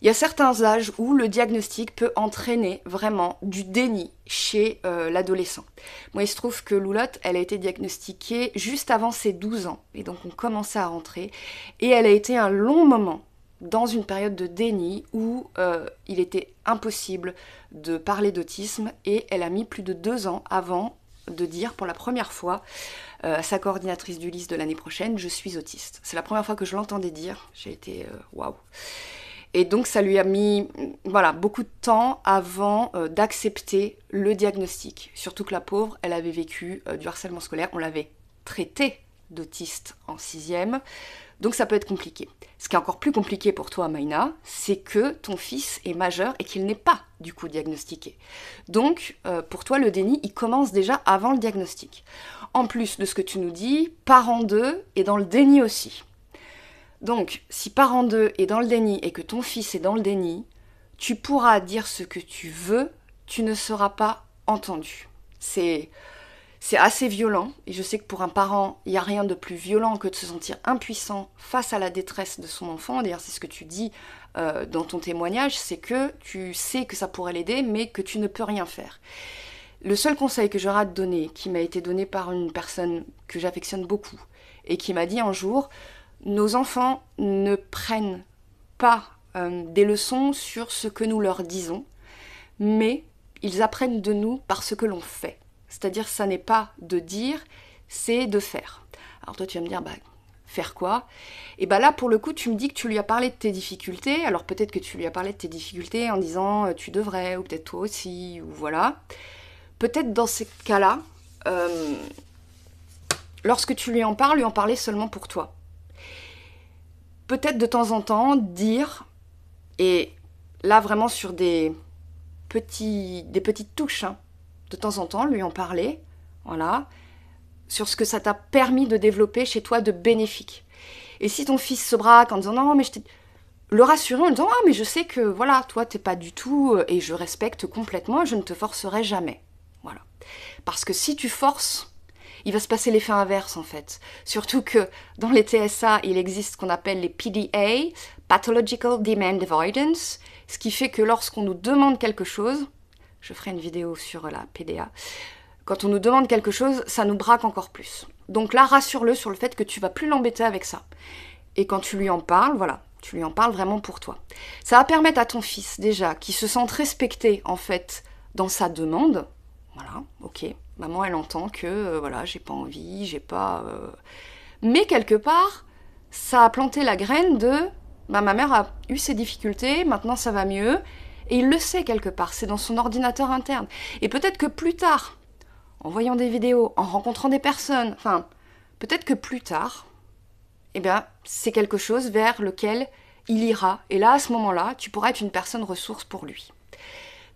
Il y a certains âges où le diagnostic peut entraîner vraiment du déni chez l'adolescent. Moi, il se trouve que Loulotte, elle a été diagnostiquée juste avant ses 12 ans. Et donc, on commençait à rentrer. Et elle a été un long moment dans une période de déni où il était impossible de parler d'autisme. Et elle a mis plus de 2 ans avant de dire pour la première fois à sa coordinatrice du lycée de l'année prochaine, je suis autiste. C'est la première fois que je l'entendais dire. J'ai été waouh. Et donc ça lui a mis voilà, beaucoup de temps avant d'accepter le diagnostic. Surtout que la pauvre, elle avait vécu du harcèlement scolaire, on l'avait traitée d'autiste en 6e, donc ça peut être compliqué. Ce qui est encore plus compliqué pour toi, Maïna, c'est que ton fils est majeur et qu'il n'est pas du coup diagnostiqué. Donc pour toi, le déni, il commence déjà avant le diagnostic. En plus de ce que tu nous dis, parent 2 est dans le déni aussi. Donc, si parent 2 est dans le déni et que ton fils est dans le déni, tu pourras dire ce que tu veux, tu ne seras pas entendu. C'est assez violent, et je sais que pour un parent, il n'y a rien de plus violent que de se sentir impuissant face à la détresse de son enfant. D'ailleurs, c'est ce que tu dis dans ton témoignage, c'est que tu sais que ça pourrait l'aider, mais que tu ne peux rien faire. Le seul conseil que j'aurais à te donner, qui m'a été donné par une personne que j'affectionne beaucoup, et qui m'a dit un jour, nos enfants ne prennent pas des leçons sur ce que nous leur disons, mais ils apprennent de nous par ce que l'on fait. C'est-à-dire, ça n'est pas de dire, c'est de faire. Alors toi, tu vas me dire, faire quoi? Et là, pour le coup, tu me dis que tu lui as parlé de tes difficultés. Alors peut-être que tu lui as parlé de tes difficultés en disant, tu devrais, ou peut-être toi aussi, ou voilà. Peut-être dans ces cas-là, lorsque tu lui en parler seulement pour toi. Peut-être de temps en temps, dire, et là vraiment sur des petites touches, hein, de temps en temps, lui en parler, voilà, sur ce que ça t'a permis de développer chez toi de bénéfique. Et si ton fils se braque en disant non, mais le rassurer en disant ah, mais je sais que voilà, toi t'es pas du tout, et je respecte complètement, je ne te forcerai jamais. Voilà. Parce que si tu forces, il va se passer l'effet inverse en fait. Surtout que dans les TSA, il existe ce qu'on appelle les PDA, Pathological Demand Avoidance, ce qui fait que lorsqu'on nous demande quelque chose, je ferai une vidéo sur la PDA. Quand on nous demande quelque chose, ça nous braque encore plus. Donc là, rassure-le sur le fait que tu vas plus l'embêter avec ça. Et quand tu lui en parles, voilà, tu lui en parles vraiment pour toi. Ça va permettre à ton fils, déjà, qu'il se sente respecté, en fait, dans sa demande. Voilà, ok, maman, elle entend que, voilà, j'ai pas envie, j'ai pas... Mais quelque part, ça a planté la graine de... ma mère a eu ses difficultés, maintenant ça va mieux... Et il le sait quelque part, c'est dans son ordinateur interne. Et peut-être que plus tard, en voyant des vidéos, en rencontrant des personnes, enfin, peut-être que plus tard, eh bien, c'est quelque chose vers lequel il ira. Et là, à ce moment-là, tu pourras être une personne ressource pour lui.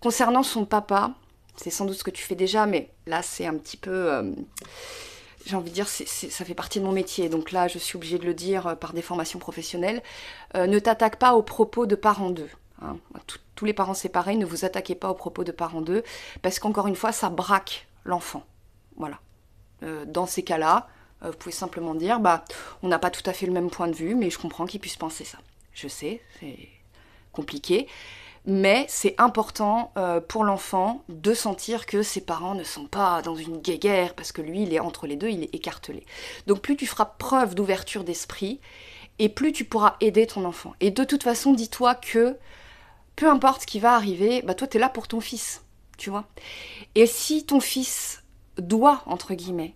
Concernant son papa, c'est sans doute ce que tu fais déjà, mais là, c'est un petit peu... j'ai envie de dire, ça fait partie de mon métier. Donc là, je suis obligée de le dire par des formations professionnelles. Ne t'attaque pas aux propos de parents d'eux. Hein. Tous les parents séparés, ne vous attaquez pas aux propos de parents d'eux, parce qu'encore une fois, ça braque l'enfant. Voilà. Dans ces cas-là, vous pouvez simplement dire, on n'a pas tout à fait le même point de vue, mais je comprends qu'ils puissent penser ça. Je sais, c'est compliqué, mais c'est important pour l'enfant de sentir que ses parents ne sont pas dans une guéguerre, parce que lui, il est entre les deux, il est écartelé. Donc plus tu feras preuve d'ouverture d'esprit, et plus tu pourras aider ton enfant. Et de toute façon, dis-toi que peu importe ce qui va arriver, toi, t'es là pour ton fils, tu vois. Et si ton fils doit, entre guillemets,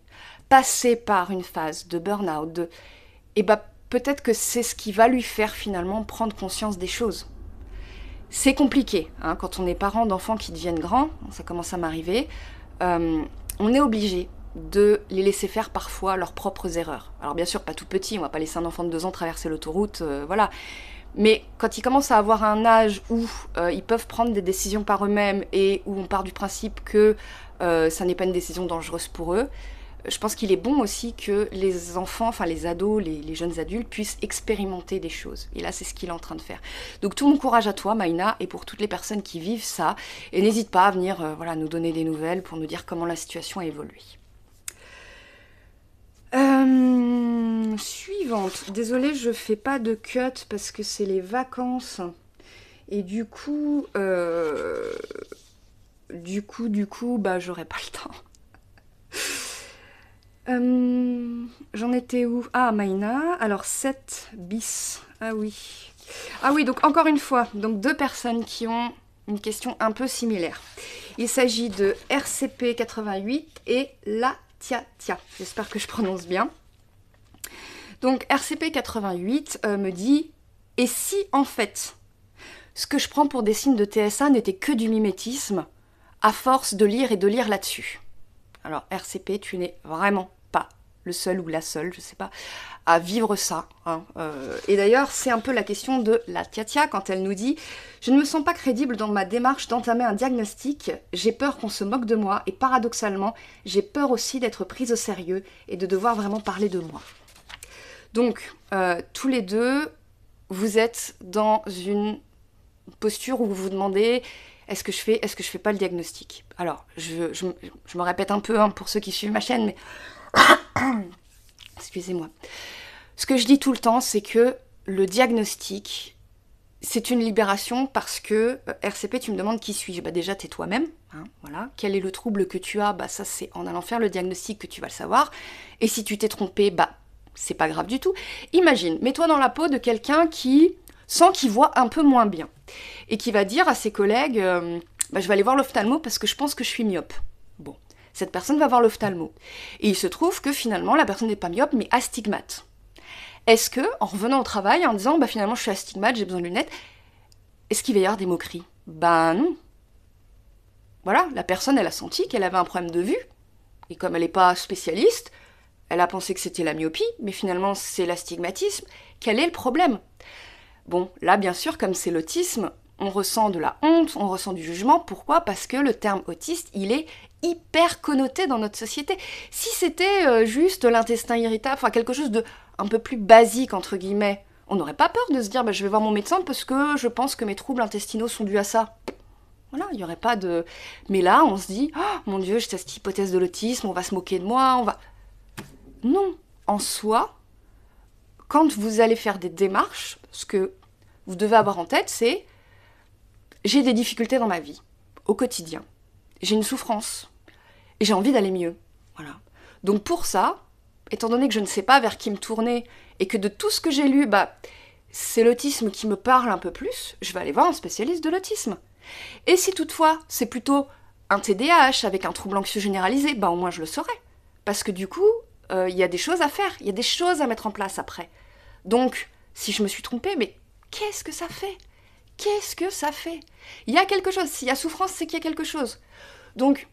passer par une phase de burn-out, peut-être que c'est ce qui va lui faire finalement prendre conscience des choses. C'est compliqué, hein, quand on est parent d'enfants qui deviennent grands, ça commence à m'arriver, on est obligé de les laisser faire parfois leurs propres erreurs. Alors bien sûr, pas tout petit, on va pas laisser un enfant de 2 ans traverser l'autoroute, voilà. Mais quand ils commencent à avoir un âge où ils peuvent prendre des décisions par eux-mêmes et où on part du principe que ça n'est pas une décision dangereuse pour eux, je pense qu'il est bon aussi que les enfants, enfin les ados, les jeunes adultes puissent expérimenter des choses. Et là, c'est ce qu'il est en train de faire. Donc tout mon courage à toi, Maïna, et pour toutes les personnes qui vivent ça. Et n'hésite pas à venir nous donner des nouvelles pour nous dire comment la situation a évolué. Suivante. Désolée, je fais pas de cut parce que c'est les vacances. Et du coup, j'aurai pas le temps. J'en étais où? Ah, Maïna. Alors, 7 bis. Ah oui. Ah oui, donc encore une fois, donc 2 personnes qui ont une question un peu similaire. Il s'agit de RCP88 et la Tia. J'espère que je prononce bien. Donc RCP88 me dit « Et si en fait, ce que je prends pour des signes de TSA n'était que du mimétisme, à force de lire et de lire là-dessus ?» Alors RCP, tu n'es vraiment pas le seul ou la seule, je sais pas, à vivre ça. Hein. Et d'ailleurs, c'est un peu la question de la Tia quand elle nous dit « Je ne me sens pas crédible dans ma démarche d'entamer un diagnostic, j'ai peur qu'on se moque de moi et paradoxalement, j'ai peur aussi d'être prise au sérieux et de devoir vraiment parler de moi. » Donc, tous les deux, vous êtes dans une posture où vous vous demandez est-ce que je fais pas le diagnostic? Alors, je me répète un peu hein, pour ceux qui suivent ma chaîne, mais excusez-moi. Ce que je dis tout le temps, c'est que le diagnostic, c'est une libération parce que RCP, tu me demandes qui suis-je? Bah déjà, t'es toi-même, hein, voilà. Quel est le trouble que tu as? Bah ça, c'est en allant faire le diagnostic que tu vas le savoir. Et si tu t'es trompé, bah c'est pas grave du tout. Imagine, mets-toi dans la peau de quelqu'un qui sent qu'il voit un peu moins bien et qui va dire à ses collègues, bah, je vais aller voir l'ophtalmo parce que je pense que je suis myope. Bon, cette personne va voir l'ophtalmo. Et il se trouve que finalement, la personne n'est pas myope, mais astigmate. Est-ce que, en revenant au travail, en disant, bah finalement je suis astigmate, j'ai besoin de lunettes, est-ce qu'il va y avoir des moqueries? Ben non. Voilà, la personne, elle a senti qu'elle avait un problème de vue, et comme elle n'est pas spécialiste, elle a pensé que c'était la myopie, mais finalement c'est l'astigmatisme. Quel est le problème? Bon, là bien sûr, comme c'est l'autisme, on ressent de la honte, on ressent du jugement. Pourquoi? Parce que le terme autiste, il est hyper connoté dans notre société. Si c'était juste l'intestin irritable, enfin quelque chose de un peu plus basique, entre guillemets, on n'aurait pas peur de se dire bah, je vais voir mon médecin parce que je pense que mes troubles intestinaux sont dus à ça. Voilà, il n'y aurait pas de... Mais là, on se dit, oh, mon Dieu, j'ai cette hypothèse de l'autisme, on va se moquer de moi, on va... Non, en soi, quand vous allez faire des démarches, ce que vous devez avoir en tête, c'est j'ai des difficultés dans ma vie, au quotidien. J'ai une souffrance, et j'ai envie d'aller mieux. Voilà. Donc pour ça, étant donné que je ne sais pas vers qui me tourner, et que de tout ce que j'ai lu, bah, c'est l'autisme qui me parle un peu plus, je vais aller voir un spécialiste de l'autisme. Et si toutefois, c'est plutôt un TDAH avec un trouble anxieux généralisé, bah au moins je le saurai. Parce que du coup, il y a des choses à faire, il y a des choses à mettre en place après. Donc, si je me suis trompée, mais qu'est-ce que ça fait? Qu'est-ce que ça fait? Il y a quelque chose, s'il y a souffrance, c'est qu'il y a quelque chose. Donc,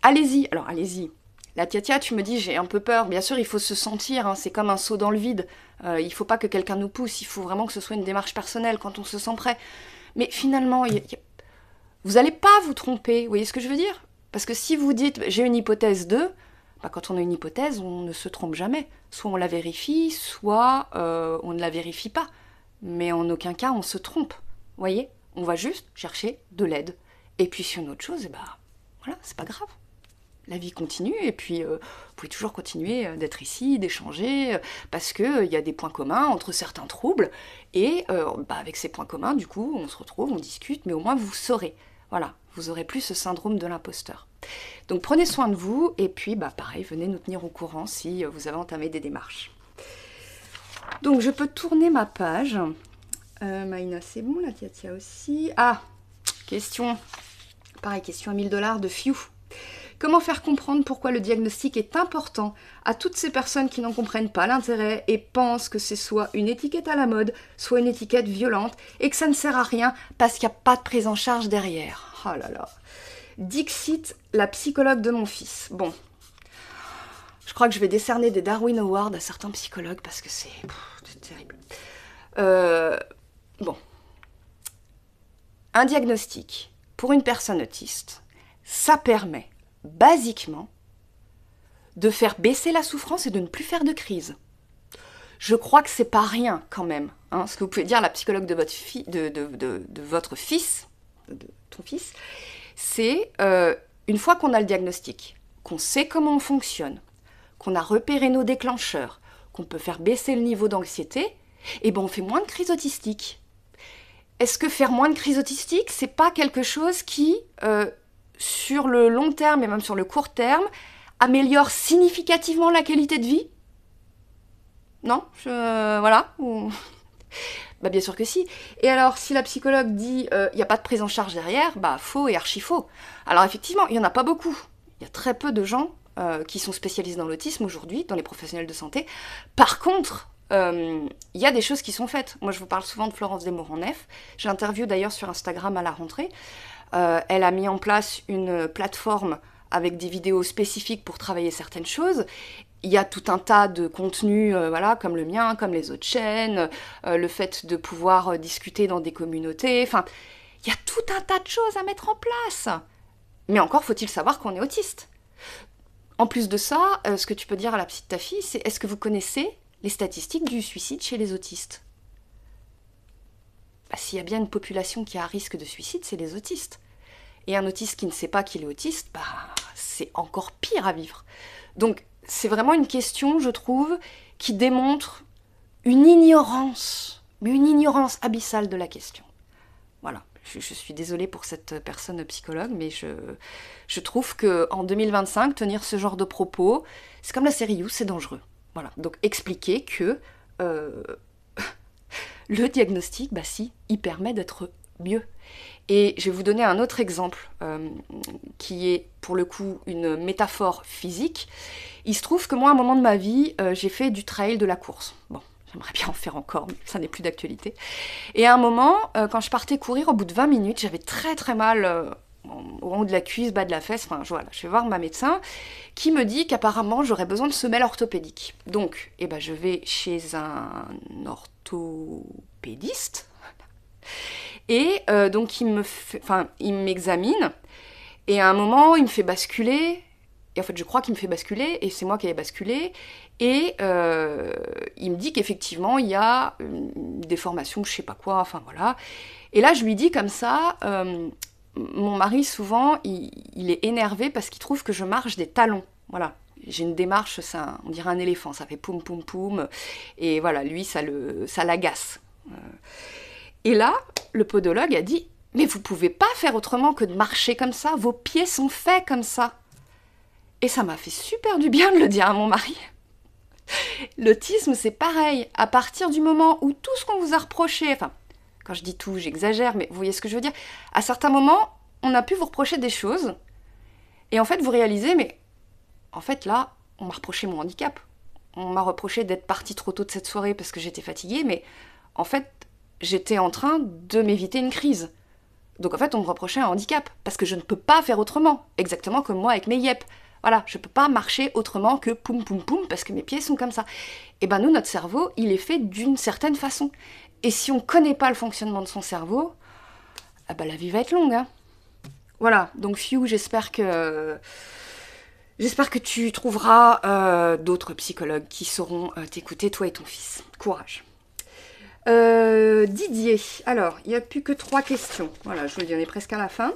allez-y. Alors, allez-y. La tia, tu me dis, j'ai un peu peur. Bien sûr, il faut se sentir, hein, c'est comme un saut dans le vide. Il ne faut pas que quelqu'un nous pousse, il faut vraiment que ce soit une démarche personnelle quand on se sent prêt. Mais finalement, vous n'allez pas vous tromper, vous voyez ce que je veux dire? Parce que si vous dites, j'ai une hypothèse 2, bah, quand on a une hypothèse, on ne se trompe jamais. Soit on la vérifie, soit on ne la vérifie pas. Mais en aucun cas, on se trompe. Vous voyez? On va juste chercher de l'aide. Et puis sur une autre chose, bah, voilà, c'est pas grave. La vie continue, et puis vous pouvez toujours continuer d'être ici, d'échanger, parce qu'il y a des points communs entre certains troubles, et bah, avec ces points communs, du coup, on se retrouve, on discute, mais au moins vous saurez. Voilà, vous aurez plus ce syndrome de l'imposteur. Donc prenez soin de vous, et puis bah, pareil, venez nous tenir au courant si vous avez entamé des démarches. Donc je peux tourner ma page. Maïna, c'est bon, la tia aussi. Ah, question. Pareil, question à 1000 $ de Fiu. Comment faire comprendre pourquoi le diagnostic est important à toutes ces personnes qui n'en comprennent pas l'intérêt et pensent que c'est soit une étiquette à la mode, soit une étiquette violente, et que ça ne sert à rien parce qu'il n'y a pas de prise en charge derrière. Oh là là. Dixit, la psychologue de mon fils. Bon, je crois que je vais décerner des Darwin Awards à certains psychologues parce que c'est terrible. Bon. Un diagnostic pour une personne autiste, ça permet basiquement de faire baisser la souffrance et de ne plus faire de crise. Je crois que c'est pas rien quand même, hein, ce que vous pouvez dire à la psychologue de votre, votre fils, de ton fils, c'est une fois qu'on a le diagnostic, qu'on sait comment on fonctionne, qu'on a repéré nos déclencheurs, qu'on peut faire baisser le niveau d'anxiété, et ben on fait moins de crises autistiques. Est-ce que faire moins de crises autistiques, c'est pas quelque chose qui sur le long terme et même sur le court terme, améliore significativement la qualité de vie? Non, voilà. Bah bien sûr que si. Et alors, si la psychologue dit il n'y a pas de prise en charge derrière, bah faux et archi faux. Alors effectivement, il n'y en a pas beaucoup. Il y a très peu de gens qui sont spécialisés dans l'autisme aujourd'hui, dans les professionnels de santé. Par contre, il y a des choses qui sont faites. Moi, je vous parle souvent de Florence Desmours-en-Nef. J'ai interviewé d'ailleurs sur Instagram à la rentrée. Elle a mis en place une plateforme avec des vidéos spécifiques pour travailler certaines choses. Il y a tout un tas de contenus, voilà, comme le mien, comme les autres chaînes, le fait de pouvoir discuter dans des communautés. Enfin, il y a tout un tas de choses à mettre en place. Mais encore faut-il savoir qu'on est autiste. En plus de ça, ce que tu peux dire à la petite ta fille, c'est est-ce que vous connaissez les statistiques du suicide chez les autistes? bah, s'il y a bien une population qui a un risque de suicide, c'est les autistes. Et un autiste qui ne sait pas qu'il est autiste, bah, c'est encore pire à vivre. Donc, c'est vraiment une question, je trouve, qui démontre une ignorance, mais une ignorance abyssale de la question. Voilà, je suis désolée pour cette personne psychologue, mais je trouve qu'en 2025, tenir ce genre de propos, c'est comme la série You, c'est dangereux. Voilà, donc expliquer que le diagnostic, bah si, il permet d'être mieux. Et je vais vous donner un autre exemple qui est pour le coup une métaphore physique. Il se trouve que moi, à un moment de ma vie, j'ai fait du trail, de la course. Bon, j'aimerais bien en faire encore, mais ça n'est plus d'actualité. Et à un moment, quand je partais courir, au bout de 20 minutes, j'avais très très mal au haut de la cuisse, bas de la fesse. Enfin, voilà, je vais voir ma médecin qui me dit qu'apparemment j'aurais besoin de semelles orthopédiques. Donc, eh ben, je vais chez un orthopédiste. Et donc il m'examine et à un moment il me fait basculer. Et en fait je crois qu'il me fait basculer et c'est moi qui ai basculé. Et il me dit qu'effectivement il y a une déformation, je sais pas quoi, enfin voilà. Et là je lui dis comme ça, mon mari souvent il est énervé parce qu'il trouve que je marche des talons. Voilà. J'ai une démarche, on dirait un éléphant, ça fait poum poum poum. Et voilà, lui ça l'agace. Et là, le podologue a dit « Mais vous pouvez pas faire autrement que de marcher comme ça, vos pieds sont faits comme ça. » Et ça m'a fait super du bien de le dire à mon mari. L'autisme, c'est pareil. À partir du moment où tout ce qu'on vous a reproché, enfin, quand je dis tout, j'exagère, mais vous voyez ce que je veux dire, à certains moments, on a pu vous reprocher des choses, et en fait, vous réalisez, mais en fait, là, on m'a reproché mon handicap. On m'a reproché d'être partie trop tôt de cette soirée parce que j'étais fatiguée, mais en fait, j'étais en train de m'éviter une crise. Donc en fait, on me reprochait un handicap, parce que je ne peux pas faire autrement, exactement comme moi avec mes yep. Voilà, je peux pas marcher autrement que poum poum poum, parce que mes pieds sont comme ça. Et ben nous, notre cerveau, il est fait d'une certaine façon. Et si on connaît pas le fonctionnement de son cerveau, ah ben la vie va être longue, hein. Voilà, donc Fiu, j'espère que tu trouveras d'autres psychologues qui sauront t'écouter, toi et ton fils. Courage. Didier, alors, il n'y a plus que 3 questions. Voilà, je vous dis, on est presque à la fin.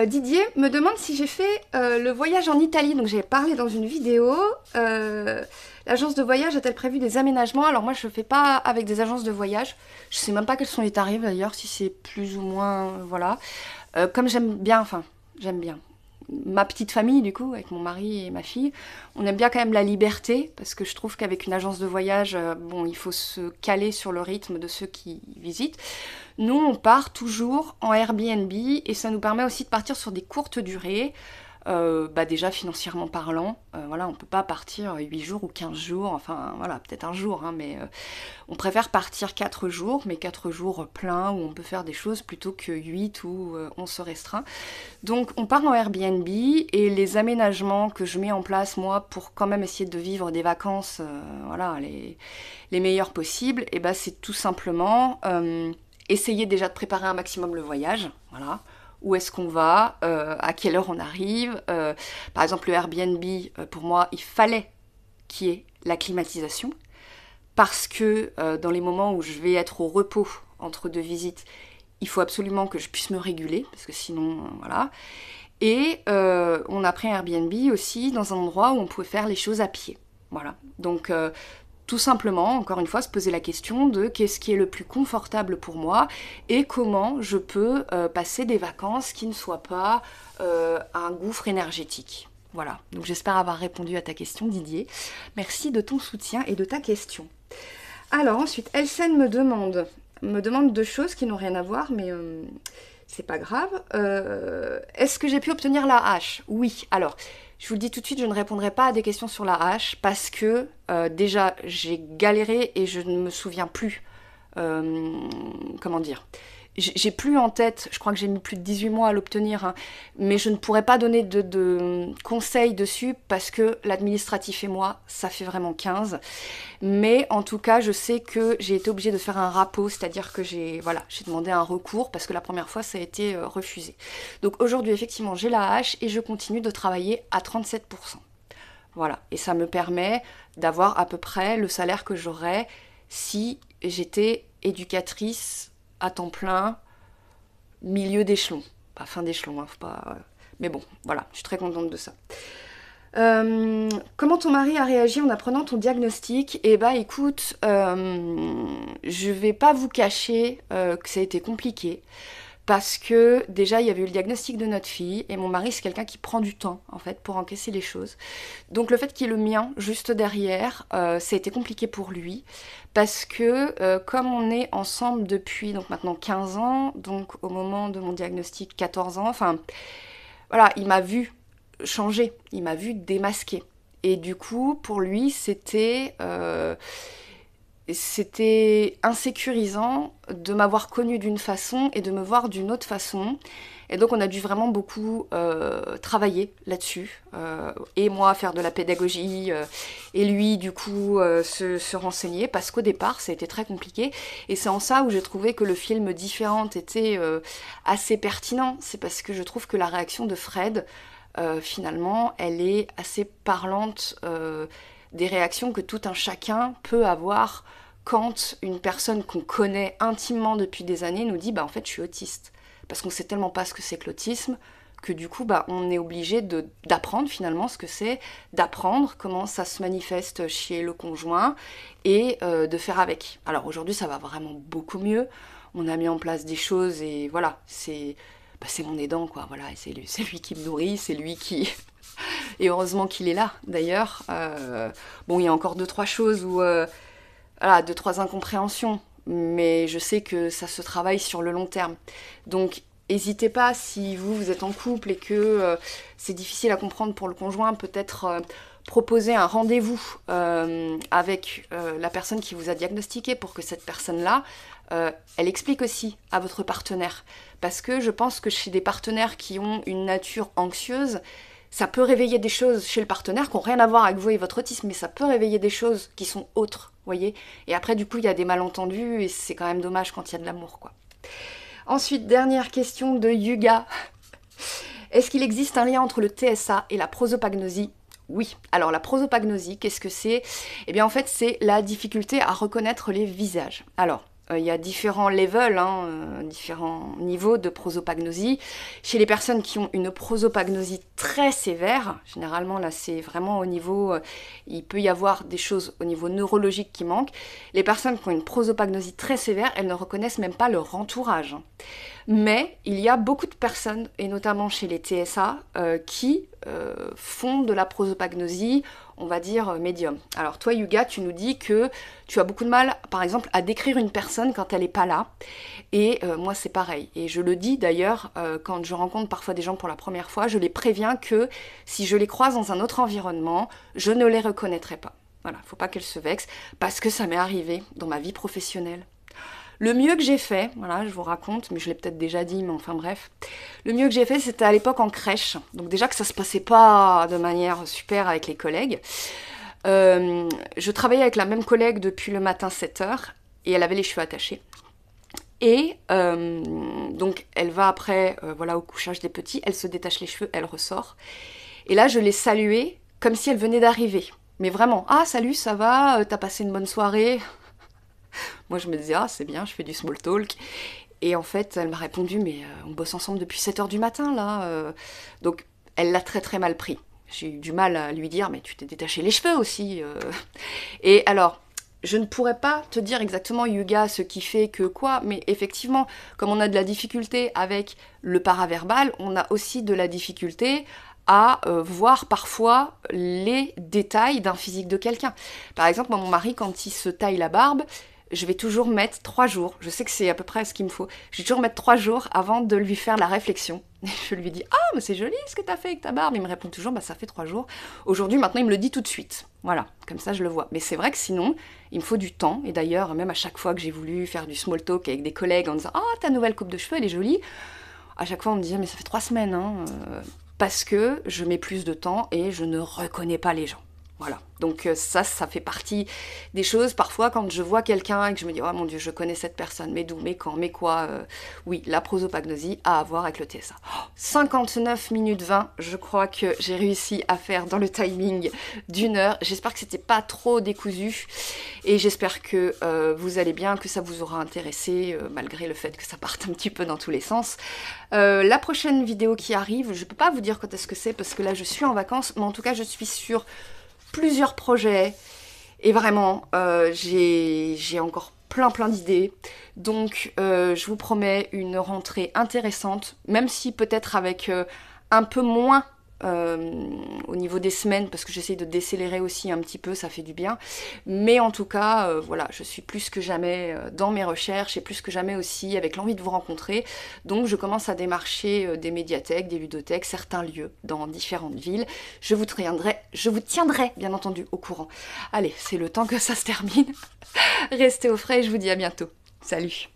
Didier me demande si j'ai fait le voyage en Italie. Donc, j'avais parlé dans une vidéo. L'agence de voyage a-t-elle prévu des aménagements? Alors, moi, je ne fais pas avec des agences de voyage. Je ne sais même pas quels sont les tarifs, d'ailleurs, si c'est plus ou moins... voilà. Comme j'aime bien ma petite famille, du coup, avec mon mari et ma fille, on aime bien quand même la liberté, parce que je trouve qu'avec une agence de voyage, bon, il faut se caler sur le rythme de ceux qui visitent. Nous, on part toujours en Airbnb, et ça nous permet aussi de partir sur des courtes durées, déjà financièrement parlant. Voilà, on peut pas partir 8 jours ou 15 jours, enfin voilà, peut-être un jour, hein, mais on préfère partir 4 jours, mais 4 jours pleins où on peut faire des choses plutôt que 8 où on se restreint. Donc on part en Airbnb et les aménagements que je mets en place moi pour quand même essayer de vivre des vacances voilà, les meilleures possibles, et ben c'est tout simplement essayer déjà de préparer un maximum le voyage, voilà. Où est-ce qu'on va, à quelle heure on arrive. Par exemple, le Airbnb, pour moi, il fallait qu'il y ait la climatisation, parce que dans les moments où je vais être au repos entre 2 visites, il faut absolument que je puisse me réguler, parce que sinon, voilà. Et on a pris un Airbnb aussi dans un endroit où on pouvait faire les choses à pied. Voilà. Donc, tout simplement, encore une fois, se poser la question de qu'est-ce qui est le plus confortable pour moi et comment je peux passer des vacances qui ne soient pas un gouffre énergétique. Voilà, donc j'espère avoir répondu à ta question, Didier. Merci de ton soutien et de ta question. Alors ensuite, Elsen me demande 2 choses qui n'ont rien à voir, mais c'est pas grave. Est-ce que j'ai pu obtenir la hache? Oui, alors... Je vous le dis tout de suite, je ne répondrai pas à des questions sur la hache parce que déjà j'ai galéré et je ne me souviens plus. Comment dire? J'ai plus en tête, je crois que j'ai mis plus de 18 mois à l'obtenir, hein, mais je ne pourrais pas donner de conseils dessus parce que l'administratif et moi, ça fait vraiment 15. Mais en tout cas, je sais que j'ai été obligée de faire un rapport, c'est-à-dire que j'ai demandé un recours parce que la première fois, ça a été refusé. Donc aujourd'hui, effectivement, j'ai la hache et je continue de travailler à 37%. Voilà, et ça me permet d'avoir à peu près le salaire que j'aurais si j'étais éducatrice à temps plein, milieu d'échelon. Pas fin d'échelon, hein, faut pas... Mais bon, voilà, je suis très contente de ça. Comment ton mari a réagi en apprenant ton diagnostic? Eh bah écoute, je vais pas vous cacher que ça a été compliqué. Parce que déjà il y avait eu le diagnostic de notre fille et mon mari c'est quelqu'un qui prend du temps en fait pour encaisser les choses. Donc le fait qu'il y ait le mien juste derrière, ça a été compliqué pour lui parce que comme on est ensemble depuis donc maintenant 15 ans, donc au moment de mon diagnostic 14 ans, enfin voilà, il m'a vu changer, il m'a vu démasquer. Et du coup pour lui c'était insécurisant de m'avoir connue d'une façon et de me voir d'une autre façon. Et donc on a dû vraiment beaucoup travailler là-dessus. Et moi faire de la pédagogie, et lui du coup se renseigner, parce qu'au départ ça a été très compliqué. Et c'est en ça où j'ai trouvé que le film Différentes était assez pertinent. C'est parce que je trouve que la réaction de Fred, finalement, elle est assez parlante des réactions que tout un chacun peut avoir quand une personne qu'on connaît intimement depuis des années nous dit bah en fait je suis autiste, parce qu'on sait tellement pas ce que c'est que l'autisme que du coup bah on est obligé d'apprendre finalement ce que c'est, d'apprendre comment ça se manifeste chez le conjoint et de faire avec. Alors aujourd'hui ça va vraiment beaucoup mieux, on a mis en place des choses et voilà, c'est mon aidant quoi, voilà, c'est lui qui me nourrit, c'est lui qui... Et heureusement qu'il est là, d'ailleurs. Bon, il y a encore 2-3 choses où... voilà, 2-3 incompréhensions. Mais je sais que ça se travaille sur le long terme. Donc, n'hésitez pas, si vous êtes en couple et que c'est difficile à comprendre pour le conjoint, peut-être proposer un rendez-vous avec la personne qui vous a diagnostiqué pour que cette personne-là, elle explique aussi à votre partenaire. Parce que je pense que chez des partenaires qui ont une nature anxieuse, ça peut réveiller des choses chez le partenaire qui n'ont rien à voir avec vous et votre autisme, mais ça peut réveiller des choses qui sont autres, voyez. Et après, du coup, il y a des malentendus et c'est quand même dommage quand il y a de l'amour, quoi. Ensuite, dernière question de Yuga. Est-ce qu'il existe un lien entre le TSA et la prosopagnosie? Oui. Alors, la prosopagnosie, qu'est-ce que c'est? Eh bien, en fait, c'est la difficulté à reconnaître les visages. Alors, il y a différents levels, différents niveaux de prosopagnosie. Chez les personnes qui ont une prosopagnosie très sévère, généralement là c'est vraiment au niveau, il peut y avoir des choses au niveau neurologique qui manquent. Les personnes qui ont une prosopagnosie très sévère, elles ne reconnaissent même pas leur entourage. Mais il y a beaucoup de personnes, et notamment chez les TSA, qui font de la prosopagnosie, on va dire, médium. Alors toi, Yuga, tu nous dis que tu as beaucoup de mal, par exemple, à décrire une personne quand elle n'est pas là. Et moi, c'est pareil. Et je le dis d'ailleurs, quand je rencontre parfois des gens pour la première fois, je les préviens que si je les croise dans un autre environnement, je ne les reconnaîtrai pas. Voilà, faut pas qu'elles se vexent, parce que ça m'est arrivé dans ma vie professionnelle. Le mieux que j'ai fait, voilà, je vous raconte, mais je l'ai peut-être déjà dit, mais enfin bref. Le mieux que j'ai fait, c'était à l'époque en crèche. Donc déjà que ça se passait pas de manière super avec les collègues. Je travaillais avec la même collègue depuis le matin 7h, et elle avait les cheveux attachés. Et donc elle va après, voilà, au couchage des petits, elle se détache les cheveux, elle ressort. Et là, je l'ai saluée comme si elle venait d'arriver. Mais vraiment, ah salut, ça va, t'as passé une bonne soirée? Moi, je me disais, ah, c'est bien, je fais du small talk. Et en fait, elle m'a répondu, mais on bosse ensemble depuis 7h du matin, là. Donc, elle l'a très très mal pris. J'ai eu du mal à lui dire, mais tu t'es détaché les cheveux aussi. Et alors, je ne pourrais pas te dire exactement, Yuga, ce qui fait que quoi, mais effectivement, comme on a de la difficulté avec le paraverbal, on a aussi de la difficulté à voir parfois les détails d'un physique de quelqu'un. Par exemple, moi, mon mari, quand il se taille la barbe, je vais toujours mettre 3 jours, je sais que c'est à peu près ce qu'il me faut, je vais toujours mettre 3 jours avant de lui faire la réflexion. Et je lui dis, ah, mais c'est joli ce que t'as fait avec ta barbe. Il me répond toujours, bah ça fait 3 jours. Aujourd'hui, maintenant, il me le dit tout de suite. Voilà, comme ça, je le vois. Mais c'est vrai que sinon, il me faut du temps. Et d'ailleurs, même à chaque fois que j'ai voulu faire du small talk avec des collègues en disant, ah, ta nouvelle coupe de cheveux, elle est jolie. À chaque fois, on me disait, mais ça fait 3 semaines, parce que je mets plus de temps et je ne reconnais pas les gens. Voilà, donc ça fait partie des choses. Parfois, quand je vois quelqu'un et que je me dis « Oh mon Dieu, je connais cette personne, mais d'où, mais quand, mais quoi ?» Oui, la prosopagnosie a à voir avec le TSA. 59 minutes 20, je crois que j'ai réussi à faire dans le timing d'1 heure. J'espère que c'était pas trop décousu et j'espère que vous allez bien, que ça vous aura intéressé, malgré le fait que ça parte un petit peu dans tous les sens. La prochaine vidéo qui arrive, je peux pas vous dire quand est-ce que c'est parce que là je suis en vacances, mais en tout cas je suis sur plusieurs projets et vraiment j'ai encore plein d'idées, donc je vous promets une rentrée intéressante, même si peut-être avec un peu moins au niveau des semaines, parce que j'essaye de décélérer aussi un petit peu, ça fait du bien, mais en tout cas voilà, je suis plus que jamais dans mes recherches et plus que jamais aussi avec l'envie de vous rencontrer, donc je commence à démarcher des médiathèques, des ludothèques, certains lieux dans différentes villes. Je vous tiendrai bien entendu au courant. Allez, c'est le temps que ça se termine. Restez au frais et je vous dis à bientôt. Salut!